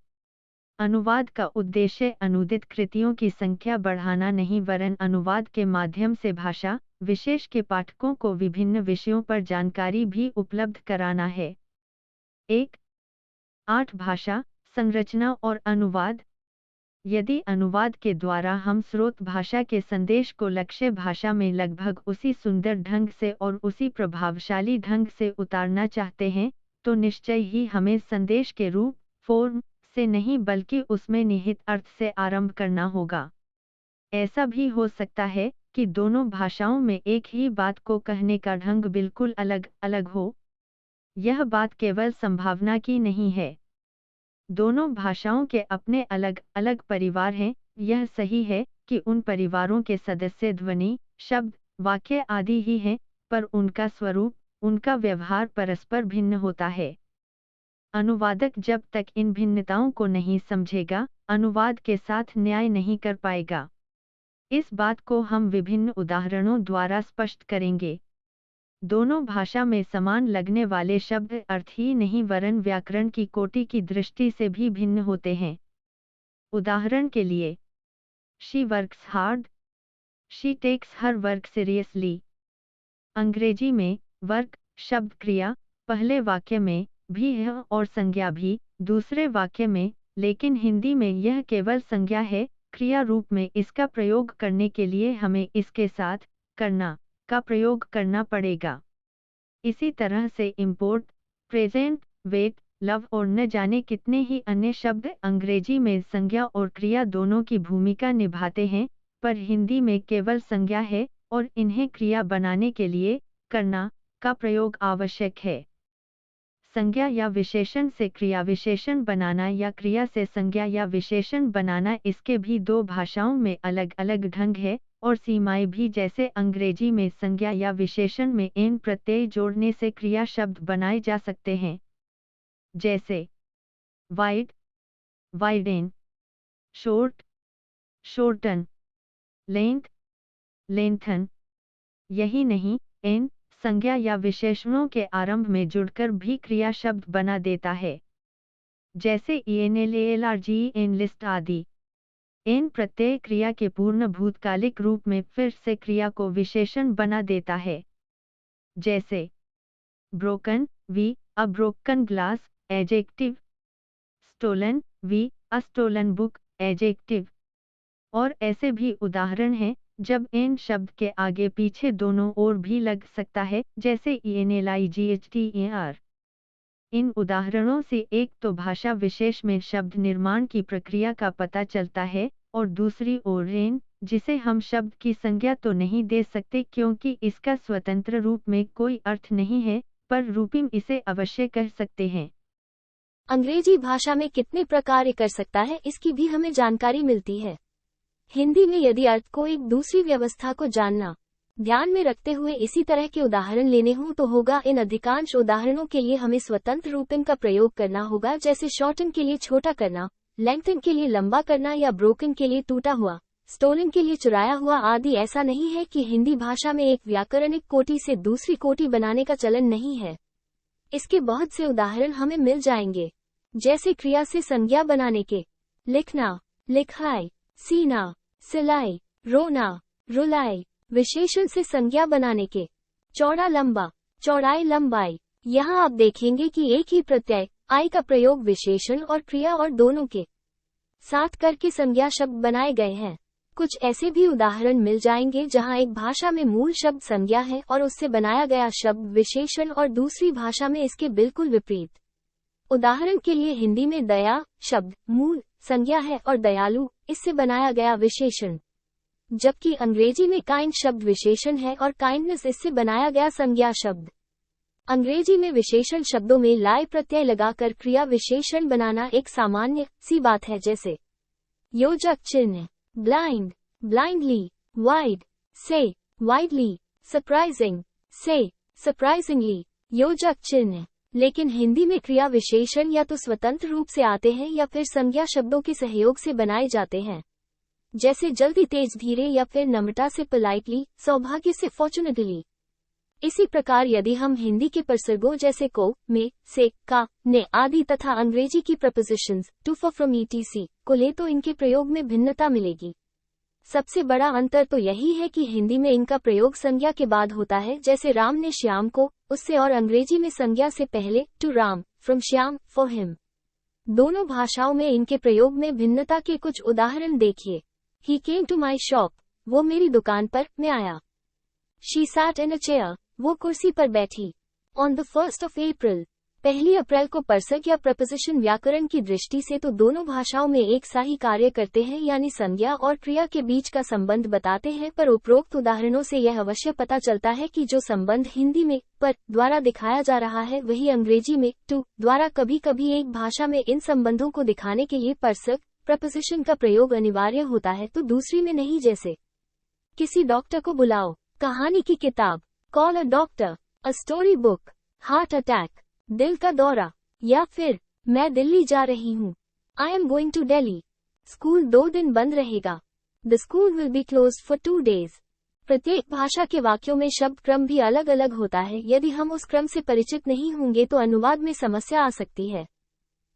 अनुवाद का उद्देश्य अनुदित कृतियों की संख्या बढ़ाना नहीं वरन अनुवाद के माध्यम से भाषा विशेष के पाठकों को विभिन्न विषयों पर जानकारी भी उपलब्ध कराना है। 8 भाषा, संरचना और अनुवाद। यदि अनुवाद के द्वारा हम स्रोत भाषा के संदेश को लक्ष्य भाषा में लगभग उसी सुंदर ढंग से और उसी प्रभावशाली ढंग से उतारना चाहते हैं, तो निश्चय ही हमें संदेश के रूप, फॉर्म से नहीं बल्कि उसमें निहित अर्थ से आरंभ करना होगा। ऐसा भी हो सकता है कि दोनों भाषाओं में एक ही बात को कहने का ढंग बिल्कुल अलग-अलग हो। यह बात केवल संभावना की नहीं है। दोनों भाषाओं के अपने अलग-अलग परिवार हैं। यह सही है कि उन परिवारों के सदस्य ध्वनि, शब्द, वाक्य आदि ही हैं, पर उनका स्वरूप, उनका व्यवहार परस्पर भिन्न होता है। अनुवादक जब तक इन भिन्नताओं को नहीं समझेगा, अनुवाद के साथ न्याय नहीं कर पाएगा। इस बात को हम विभिन्न उदाहरणों द्वारा स्पष्ट करेंगे। दोनों भाषा में समान लगने वाले शब्द अर्थ ही नहीं वरन व्याकरण की कोटि की दृष्टि से भी भिन्न होते हैं। उदाहरण के लिए, She works hard, She takes her work seriously। अंग्रेजी में वर्क शब्द क्रिया पहले वाक्य में भी है और संज्ञा भी दूसरे वाक्य में, लेकिन हिंदी में यह केवल संज्ञा है। क्रिया रूप में इसका प्रयोग करने के लिए हमें इसके साथ करना का प्रयोग करना पड़ेगा। इसी तरह से इम्पोर्ट, प्रेजेंट, वेट, लव और न जाने कितने ही अन्य शब्द अंग्रेजी में संज्ञा और क्रिया दोनों की भूमिका निभाते हैं, पर हिंदी में केवल संज्ञा है और इन्हें क्रिया बनाने के लिए करना का प्रयोग आवश्यक है। संज्ञा या विशेषण से क्रिया विशेषण बनाना या क्रिया से संज्ञा या विशेषण बनाना, इसके भी दो भाषाओं में अलग-अलग ढंग है और सीमाएं भी। जैसे अंग्रेजी में संज्ञा या विशेषण में एन प्रत्यय जोड़ने से क्रिया शब्द बनाए जा सकते हैं, जैसे wide, widen, short, shorten, length, lengthen. यही नहीं, एन संज्ञा या विशेषणों के आरंभ में जुड़कर भी क्रिया शब्द बना देता है, जैसे ENLALRG, एनलिस्ट आदि। एन प्रत्यय क्रिया के पूर्ण भूतकालिक रूप में फिर से क्रिया को विशेषण बना देता है, जैसे broken, V, a broken glass, adjective, stolen, V, a stolen book, adjective. और ऐसे भी उदाहरण हैं जब एन शब्द के आगे पीछे दोनों ओर भी लग सकता है, जैसे ENLIGHTER। इन उदाहरणों से एक तो भाषा विशेष में शब्द निर्माण की प्रक्रिया का पता चलता है और दूसरी ओर एन, जिसे हम शब्द की संज्ञा तो नहीं दे सकते क्योंकि इसका स्वतंत्र रूप में कोई अर्थ नहीं है, पर रूपिम इसे अवश्य कह सकते हैं। अंग्रेजी भाषा में कितने प्रकार कर सकता है, इसकी भी हमें जानकारी मिलती है। हिंदी में यदि अर्थ को एक दूसरी व्यवस्था को जानना ध्यान में रखते हुए इसी तरह के उदाहरण लेने हों तो होगा। इन अधिकांश उदाहरणों के लिए हमें स्वतंत्र रूपिम का प्रयोग करना होगा, जैसे शॉर्टन के लिए छोटा करना, लेंथन के लिए लंबा करना या ब्रोकन के लिए टूटा हुआ, स्टोलन के लिए चुराया हुआ आदि। ऐसा नहीं है कि हिंदी भाषा में एक व्याकरणिक कोटि से दूसरी कोटि बनाने का चलन नहीं है। इसके बहुत से उदाहरण हमें मिल जाएंगे। जैसे क्रिया से संज्ञा बनाने के लिखना, लिखाई, सीना, सिलाई, रोना, रुलाई। विशेषण से संज्ञा बनाने के चौड़ा, लंबा, चौड़ाई, लंबाई। यहाँ आप देखेंगे कि एक ही प्रत्यय आई का प्रयोग विशेषण और क्रिया और दोनों के साथ करके संज्ञा शब्द बनाए गए हैं। कुछ ऐसे भी उदाहरण मिल जाएंगे जहाँ एक भाषा में मूल शब्द संज्ञा है और उससे बनाया गया शब्द विशेषण और दूसरी भाषा में इसके बिल्कुल विपरीत। उदाहरण के लिए हिंदी में दया शब्द मूल संज्ञा है और दयालु इससे बनाया गया विशेषण, जबकि अंग्रेजी में काइंड शब्द विशेषण है और काइंडनेस इससे बनाया गया संज्ञा शब्द। अंग्रेजी में विशेषण शब्दों में लाई प्रत्यय लगाकर क्रिया विशेषण बनाना एक सामान्य सी बात है, जैसे योजक चिन्ह ब्लाइंड, ब्लाइंडली, वाइड से, वाइडली, सरप्राइजिंग से, सरप्राइजिंगली। योजक चिन्ह। लेकिन हिंदी में क्रिया विशेषण या तो स्वतंत्र रूप से आते हैं या फिर संज्ञा शब्दों के सहयोग से बनाए जाते हैं, जैसे जल्दी, तेज, धीरे या फिर नम्रता से पोलाइटली, सौभाग्य से फॉर्चुनेटली। इसी प्रकार यदि हम हिंदी के प्रसर्गों जैसे को, में, से, का, ने आदि तथा अंग्रेजी की prepositions to, for, from, etc को ले तो इनके प्रयोग में भिन्नता मिलेगी। सबसे बड़ा अंतर तो यही है कि हिंदी में इनका प्रयोग संज्ञा के बाद होता है, जैसे राम ने श्याम को, उससे, और अंग्रेजी में संज्ञा से पहले to Ram, from Shyam, for him. दोनों भाषाओं में इनके प्रयोग में भिन्नता के कुछ उदाहरण देखिए। He came to my shop, वो मेरी दुकान पर में आया। She sat in a chair, वो कुर्सी पर बैठी। On the 1st of April, 1 अप्रैल को प्रसर्ग या प्रपोजिशन व्याकरण की दृष्टि से तो दोनों भाषाओं में एक सा ही कार्य करते हैं, यानी संज्ञा और क्रिया के बीच का संबंध बताते हैं, पर उपरोक्त उदाहरणों से यह अवश्य पता चलता है कि जो संबंध हिंदी में पर द्वारा दिखाया जा रहा है वही अंग्रेजी में टू द्वारा कभी कभी एक भाषा में इन संबंधों को दिखाने के लिए प्रसर्ग प्रपोजिशन का प्रयोग अनिवार्य होता है तो दूसरी में नहीं, जैसे किसी डॉक्टर को बुलाओ, कहानी की किताब, call a doctor, a story book, heart attack, दिल का दौरा, या फिर मैं दिल्ली जा रही हूँ, I am going to Delhi. School 2 दिन बंद रहेगा, the school will be closed for 2 days। प्रत्येक भाषा के वाक्यों में शब्द क्रम भी अलग अलग होता है, यदि हम उस क्रम से परिचित नहीं होंगे तो अनुवाद में समस्या आ सकती है।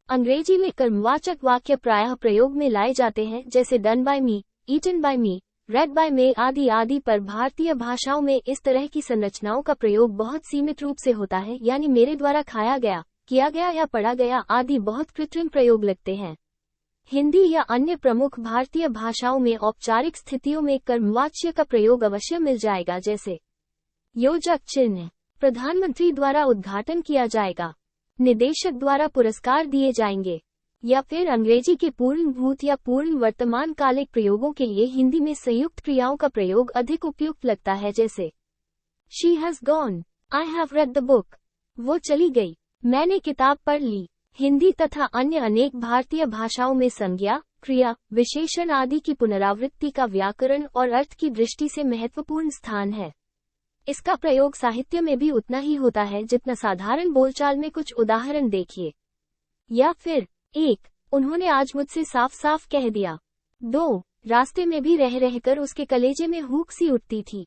अंग्रेजी में कर्मवाचक वाक्य प्रायः प्रयोग में लाए जाते हैं, जैसे done by me, eaten by me, read by me आदि आदि, पर भारतीय भाषाओं में इस तरह की संरचनाओं का प्रयोग बहुत सीमित रूप से होता है, यानी मेरे द्वारा खाया गया, किया गया या पढ़ा गया आदि बहुत कृत्रिम प्रयोग लगते हैं। हिंदी या अन्य प्रमुख भारतीय भाषाओं में औपचारिक स्थितियों में कर्मवाच्य का प्रयोग अवश्य मिल जाएगा, जैसे योजक चिन्ह, प्रधानमंत्री द्वारा उद्घाटन किया जाएगा, निदेशक द्वारा पुरस्कार दिए जाएंगे, या फिर अंग्रेजी के पूर्ण भूत या पूर्ण वर्तमान कालिक प्रयोगों के लिए हिंदी में संयुक्त क्रियाओं का प्रयोग अधिक उपयुक्त लगता है, जैसे she has gone, I have read the book, वो चली गई, मैंने किताब पढ़ ली। हिंदी तथा अन्य अनेक भारतीय भाषाओं में संज्ञा, क्रिया, विशेषण आदि की पुनरावृत्ति का व्याकरण और अर्थ की दृष्टि से महत्वपूर्ण स्थान है। इसका प्रयोग साहित्य में भी उतना ही होता है जितना साधारण बोलचाल में। कुछ उदाहरण देखिए। या फिर 1. उन्होंने आज मुझसे साफ साफ कह दिया। 2. रास्ते में भी रह रहकर उसके कलेजे में हुक सी उठती थी।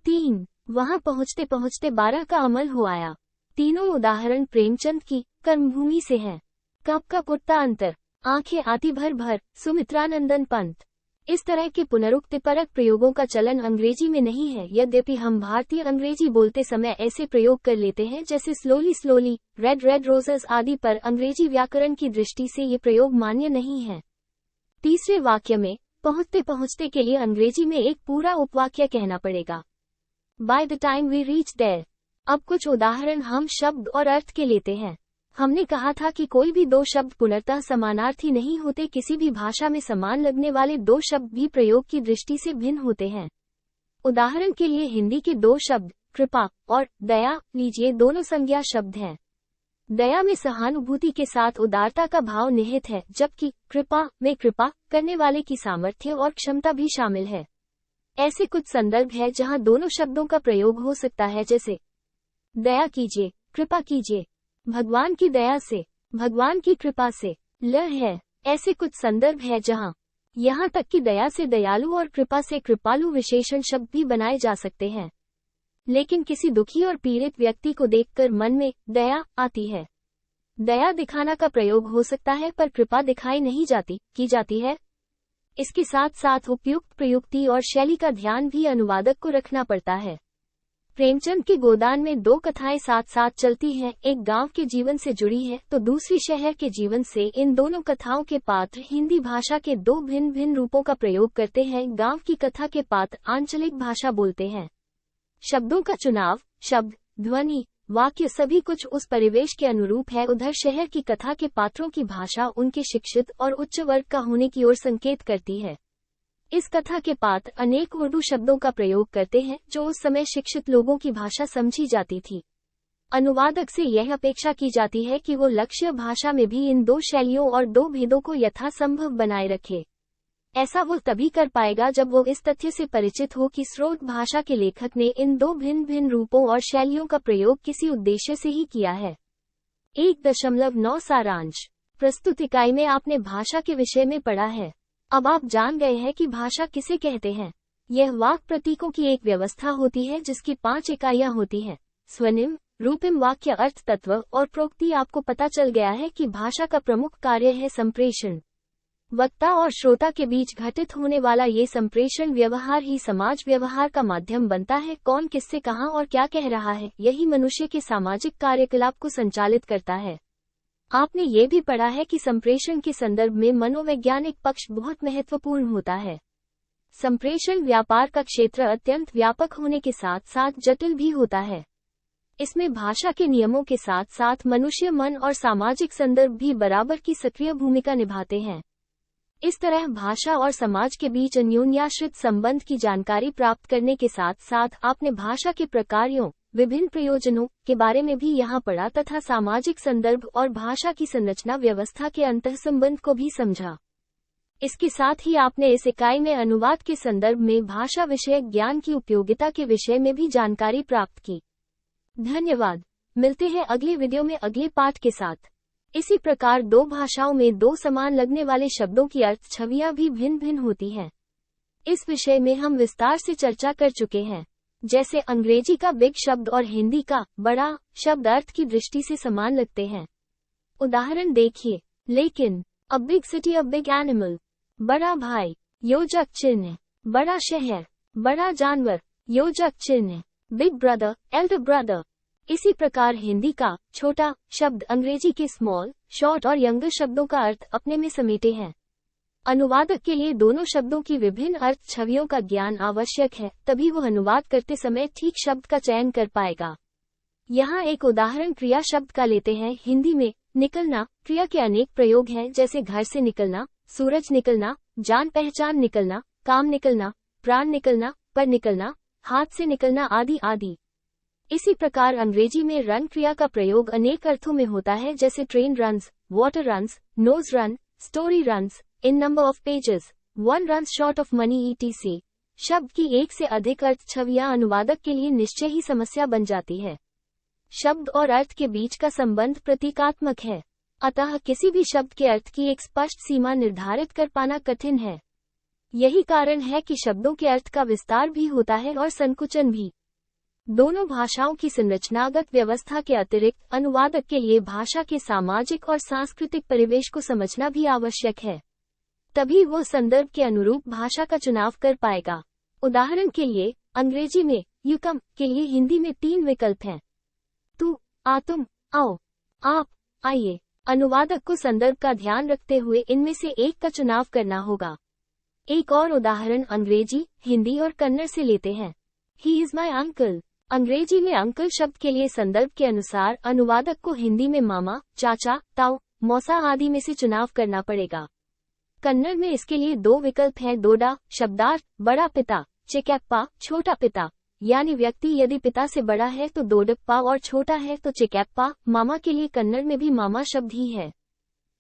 3. वहां पहुंचते पहुंचते 12 का अमल हो आया। तीनों उदाहरण प्रेमचंद की कर्मभूमि से हैं। कब का कुत्ता अंतर, आंखें आती भर भर, सुमित्रानंदन पंत। इस तरह के पुनरुक्तिपरक प्रयोगों का चलन अंग्रेजी में नहीं है, यद्यपि हम भारतीय अंग्रेजी बोलते समय ऐसे प्रयोग कर लेते हैं जैसे slowly slowly, red red roses आदि, पर अंग्रेजी व्याकरण की दृष्टि से ये प्रयोग मान्य नहीं है। तीसरे वाक्य में पहुंचते पहुंचते के लिए अंग्रेजी में एक पूरा उपवाक्य कहना पड़ेगा। By the time we reach there. अब कुछ उदाहरण हम शब्द और अर्थ के लेते हैं। हमने कहा था कि कोई भी 2 शब्द पुनर्तः समानार्थी नहीं होते। किसी भी भाषा में समान लगने वाले 2 शब्द भी प्रयोग की दृष्टि से भिन्न होते हैं। उदाहरण के लिए हिंदी के 2 शब्द कृपा और दया लीजिए, दोनों संज्ञा शब्द हैं। दया में सहानुभूति के साथ उदारता का भाव निहित है, जबकि कृपा में कृपा करने वाले की सामर्थ्य और क्षमता भी शामिल है। ऐसे कुछ संदर्भ है जहां दोनों शब्दों का प्रयोग हो सकता है, जैसे दया कीजिए, कृपा कीजिए, भगवान की दया से, भगवान की कृपा से। ल है। ऐसे कुछ संदर्भ है जहां यहां तक कि दया से दयालु और कृपा से कृपालु विशेषण शब्द भी बनाए जा सकते हैं। लेकिन किसी दुखी और पीड़ित व्यक्ति को देखकर मन में दया आती है। दया दिखाना का प्रयोग हो सकता है, पर कृपा दिखाई नहीं की जाती है। इसके साथ साथ उपयुक्त प्रयुक्ति और शैली का ध्यान भी अनुवादक को रखना पड़ता है। प्रेमचंद के गोदान में दो कथाएं साथ साथ चलती हैं, एक गांव के जीवन से जुड़ी है तो दूसरी शहर के जीवन से। इन दोनों कथाओं के पात्र हिंदी भाषा के दो भिन्न भिन्न रूपों का प्रयोग करते हैं। गांव की कथा के पात्र आंचलिक भाषा बोलते हैं। शब्दों का चुनाव, शब्द, ध्वनि, वाक्य सभी कुछ उस परिवेश के अनुरूप है। उधर शहर की कथा के पात्रों की भाषा उनके शिक्षित और उच्च वर्ग का होने की ओर संकेत करती है। इस कथा के पात्र अनेक उर्दू शब्दों का प्रयोग करते हैं जो उस समय शिक्षित लोगों की भाषा समझी जाती थी। अनुवादक से यह अपेक्षा की जाती है कि वो लक्ष्य भाषा में भी इन दो शैलियों और दो भेदों को यथासंभव बनाए रखे। ऐसा वो तभी कर पाएगा जब वो इस तथ्य से परिचित हो कि स्रोत भाषा के लेखक ने इन दो भिन्न भिन्न रूपों और शैलियों का प्रयोग किसी उद्देश्य से ही किया है। 1.9 सारांश। प्रस्तुत इकाई में आपने भाषा के विषय में पढ़ा है। अब आप जान गए हैं कि भाषा किसे कहते हैं। यह वाक् प्रतीकों की एक व्यवस्था होती है जिसकी 5 इकाइयां होती हैं। स्वनिम, रूपिम, वाक्य, अर्थ, तत्व और प्रोक्ति। आपको पता चल गया है कि भाषा का प्रमुख कार्य है संप्रेषण। वक्ता और श्रोता के बीच घटित होने वाला ये संप्रेषण व्यवहार ही समाज व्यवहार का माध्यम बनता है। कौन किससे कहाँ और क्या कह रहा है, यही मनुष्य के सामाजिक कार्यकलाप को संचालित करता है। आपने ये भी पढ़ा है कि संप्रेषण के संदर्भ में मनोवैज्ञानिक पक्ष बहुत महत्वपूर्ण होता है। संप्रेषण व्यापार का क्षेत्र अत्यंत व्यापक होने के साथ साथ जटिल भी होता है। इसमें भाषा के नियमों के साथ साथ मनुष्य मन और सामाजिक संदर्भ भी बराबर की सक्रिय भूमिका निभाते हैं। इस तरह भाषा और समाज के बीच अन्योन्याश्रित संबंध की जानकारी प्राप्त करने के साथ साथ आपने भाषा के प्रकारों, विभिन्न प्रयोजनों के बारे में भी यहाँ पढ़ा तथा सामाजिक संदर्भ और भाषा की संरचना व्यवस्था के अंतःसंबंध को भी समझा। इसके साथ ही आपने इस इकाई में अनुवाद के संदर्भ में भाषा विषयक ज्ञान की उपयोगिता के विषय में भी जानकारी प्राप्त की। धन्यवाद। मिलते हैं अगले वीडियो में अगले पाठ के साथ। इसी प्रकार दो भाषाओं में दो समान लगने वाले शब्दों की अर्थ छवियां भी भिन्न भिन्न होती हैं। इस विषय में हम विस्तार से चर्चा कर चुके हैं। जैसे अंग्रेजी का बिग शब्द और हिंदी का बड़ा शब्द अर्थ की दृष्टि से समान लगते हैं। उदाहरण देखिए, लेकिन a big city, a big animal, बड़ा भाई, योजक चिन्ह, बड़ा शहर, बड़ा जानवर, योजक चिन्ह, बिग ब्रदर, एल्डर ब्रदर। इसी प्रकार हिंदी का छोटा शब्द अंग्रेजी के स्मॉल, शॉर्ट और यंगर शब्दों का अर्थ अपने में समेटे हैं। अनुवादक के लिए दोनों शब्दों की विभिन्न अर्थ छवियों का ज्ञान आवश्यक है, तभी वो अनुवाद करते समय ठीक शब्द का चयन कर पाएगा। यहाँ एक उदाहरण क्रिया शब्द का लेते हैं। हिंदी में निकलना क्रिया के अनेक प्रयोग हैं, जैसे घर से निकलना, सूरज निकलना, जान पहचान निकलना, काम निकलना, प्राण निकलना, पर निकलना, हाथ से निकलना आदि आदि। इसी प्रकार अंग्रेजी में रन क्रिया का प्रयोग अनेक अर्थों में होता है, जैसे train runs, water runs, nose run, story runs, in number of pages, one runs short of money etc। शब्द की एक से अधिक अर्थ छवियां अनुवादक के लिए निश्चय ही समस्या बन जाती है। शब्द और अर्थ के बीच का संबंध प्रतीकात्मक है, अतः किसी भी शब्द के अर्थ की एक स्पष्ट सीमा निर्धारित कर पाना कठिन है। यही कारण है कि शब्दों के अर्थ का विस्तार भी होता है और संकुचन भी। दोनों भाषाओं की संरचनागत व्यवस्था के अतिरिक्त अनुवादक के लिए भाषा के सामाजिक और सांस्कृतिक परिवेश को समझना भी आवश्यक है, तभी वो संदर्भ के अनुरूप भाषा का चुनाव कर पाएगा। उदाहरण के लिए अंग्रेजी में यू कम के लिए हिंदी में 3 विकल्प हैं, तू, आ, तुम, आओ, आप, आइए। अनुवादक को संदर्भ का ध्यान रखते हुए इनमें से एक का चुनाव करना होगा। एक और उदाहरण अंग्रेजी, हिंदी और कन्नड़ से लेते हैं। He is my uncle. अंग्रेजी में अंकल शब्द के लिए संदर्भ के अनुसार अनुवादक को हिंदी में मामा, चाचा, ताऊ, मौसा आदि में से चुनाव करना पड़ेगा। कन्नड़ में इसके लिए 2 विकल्प हैं, दोडा शब्दार्थ बड़ा पिता, चिकप्पा छोटा पिता, यानी व्यक्ति यदि पिता से बड़ा है तो दोडप्पा और छोटा है तो चिकप्पा। मामा के लिए कन्नड़ में भी मामा शब्द ही है।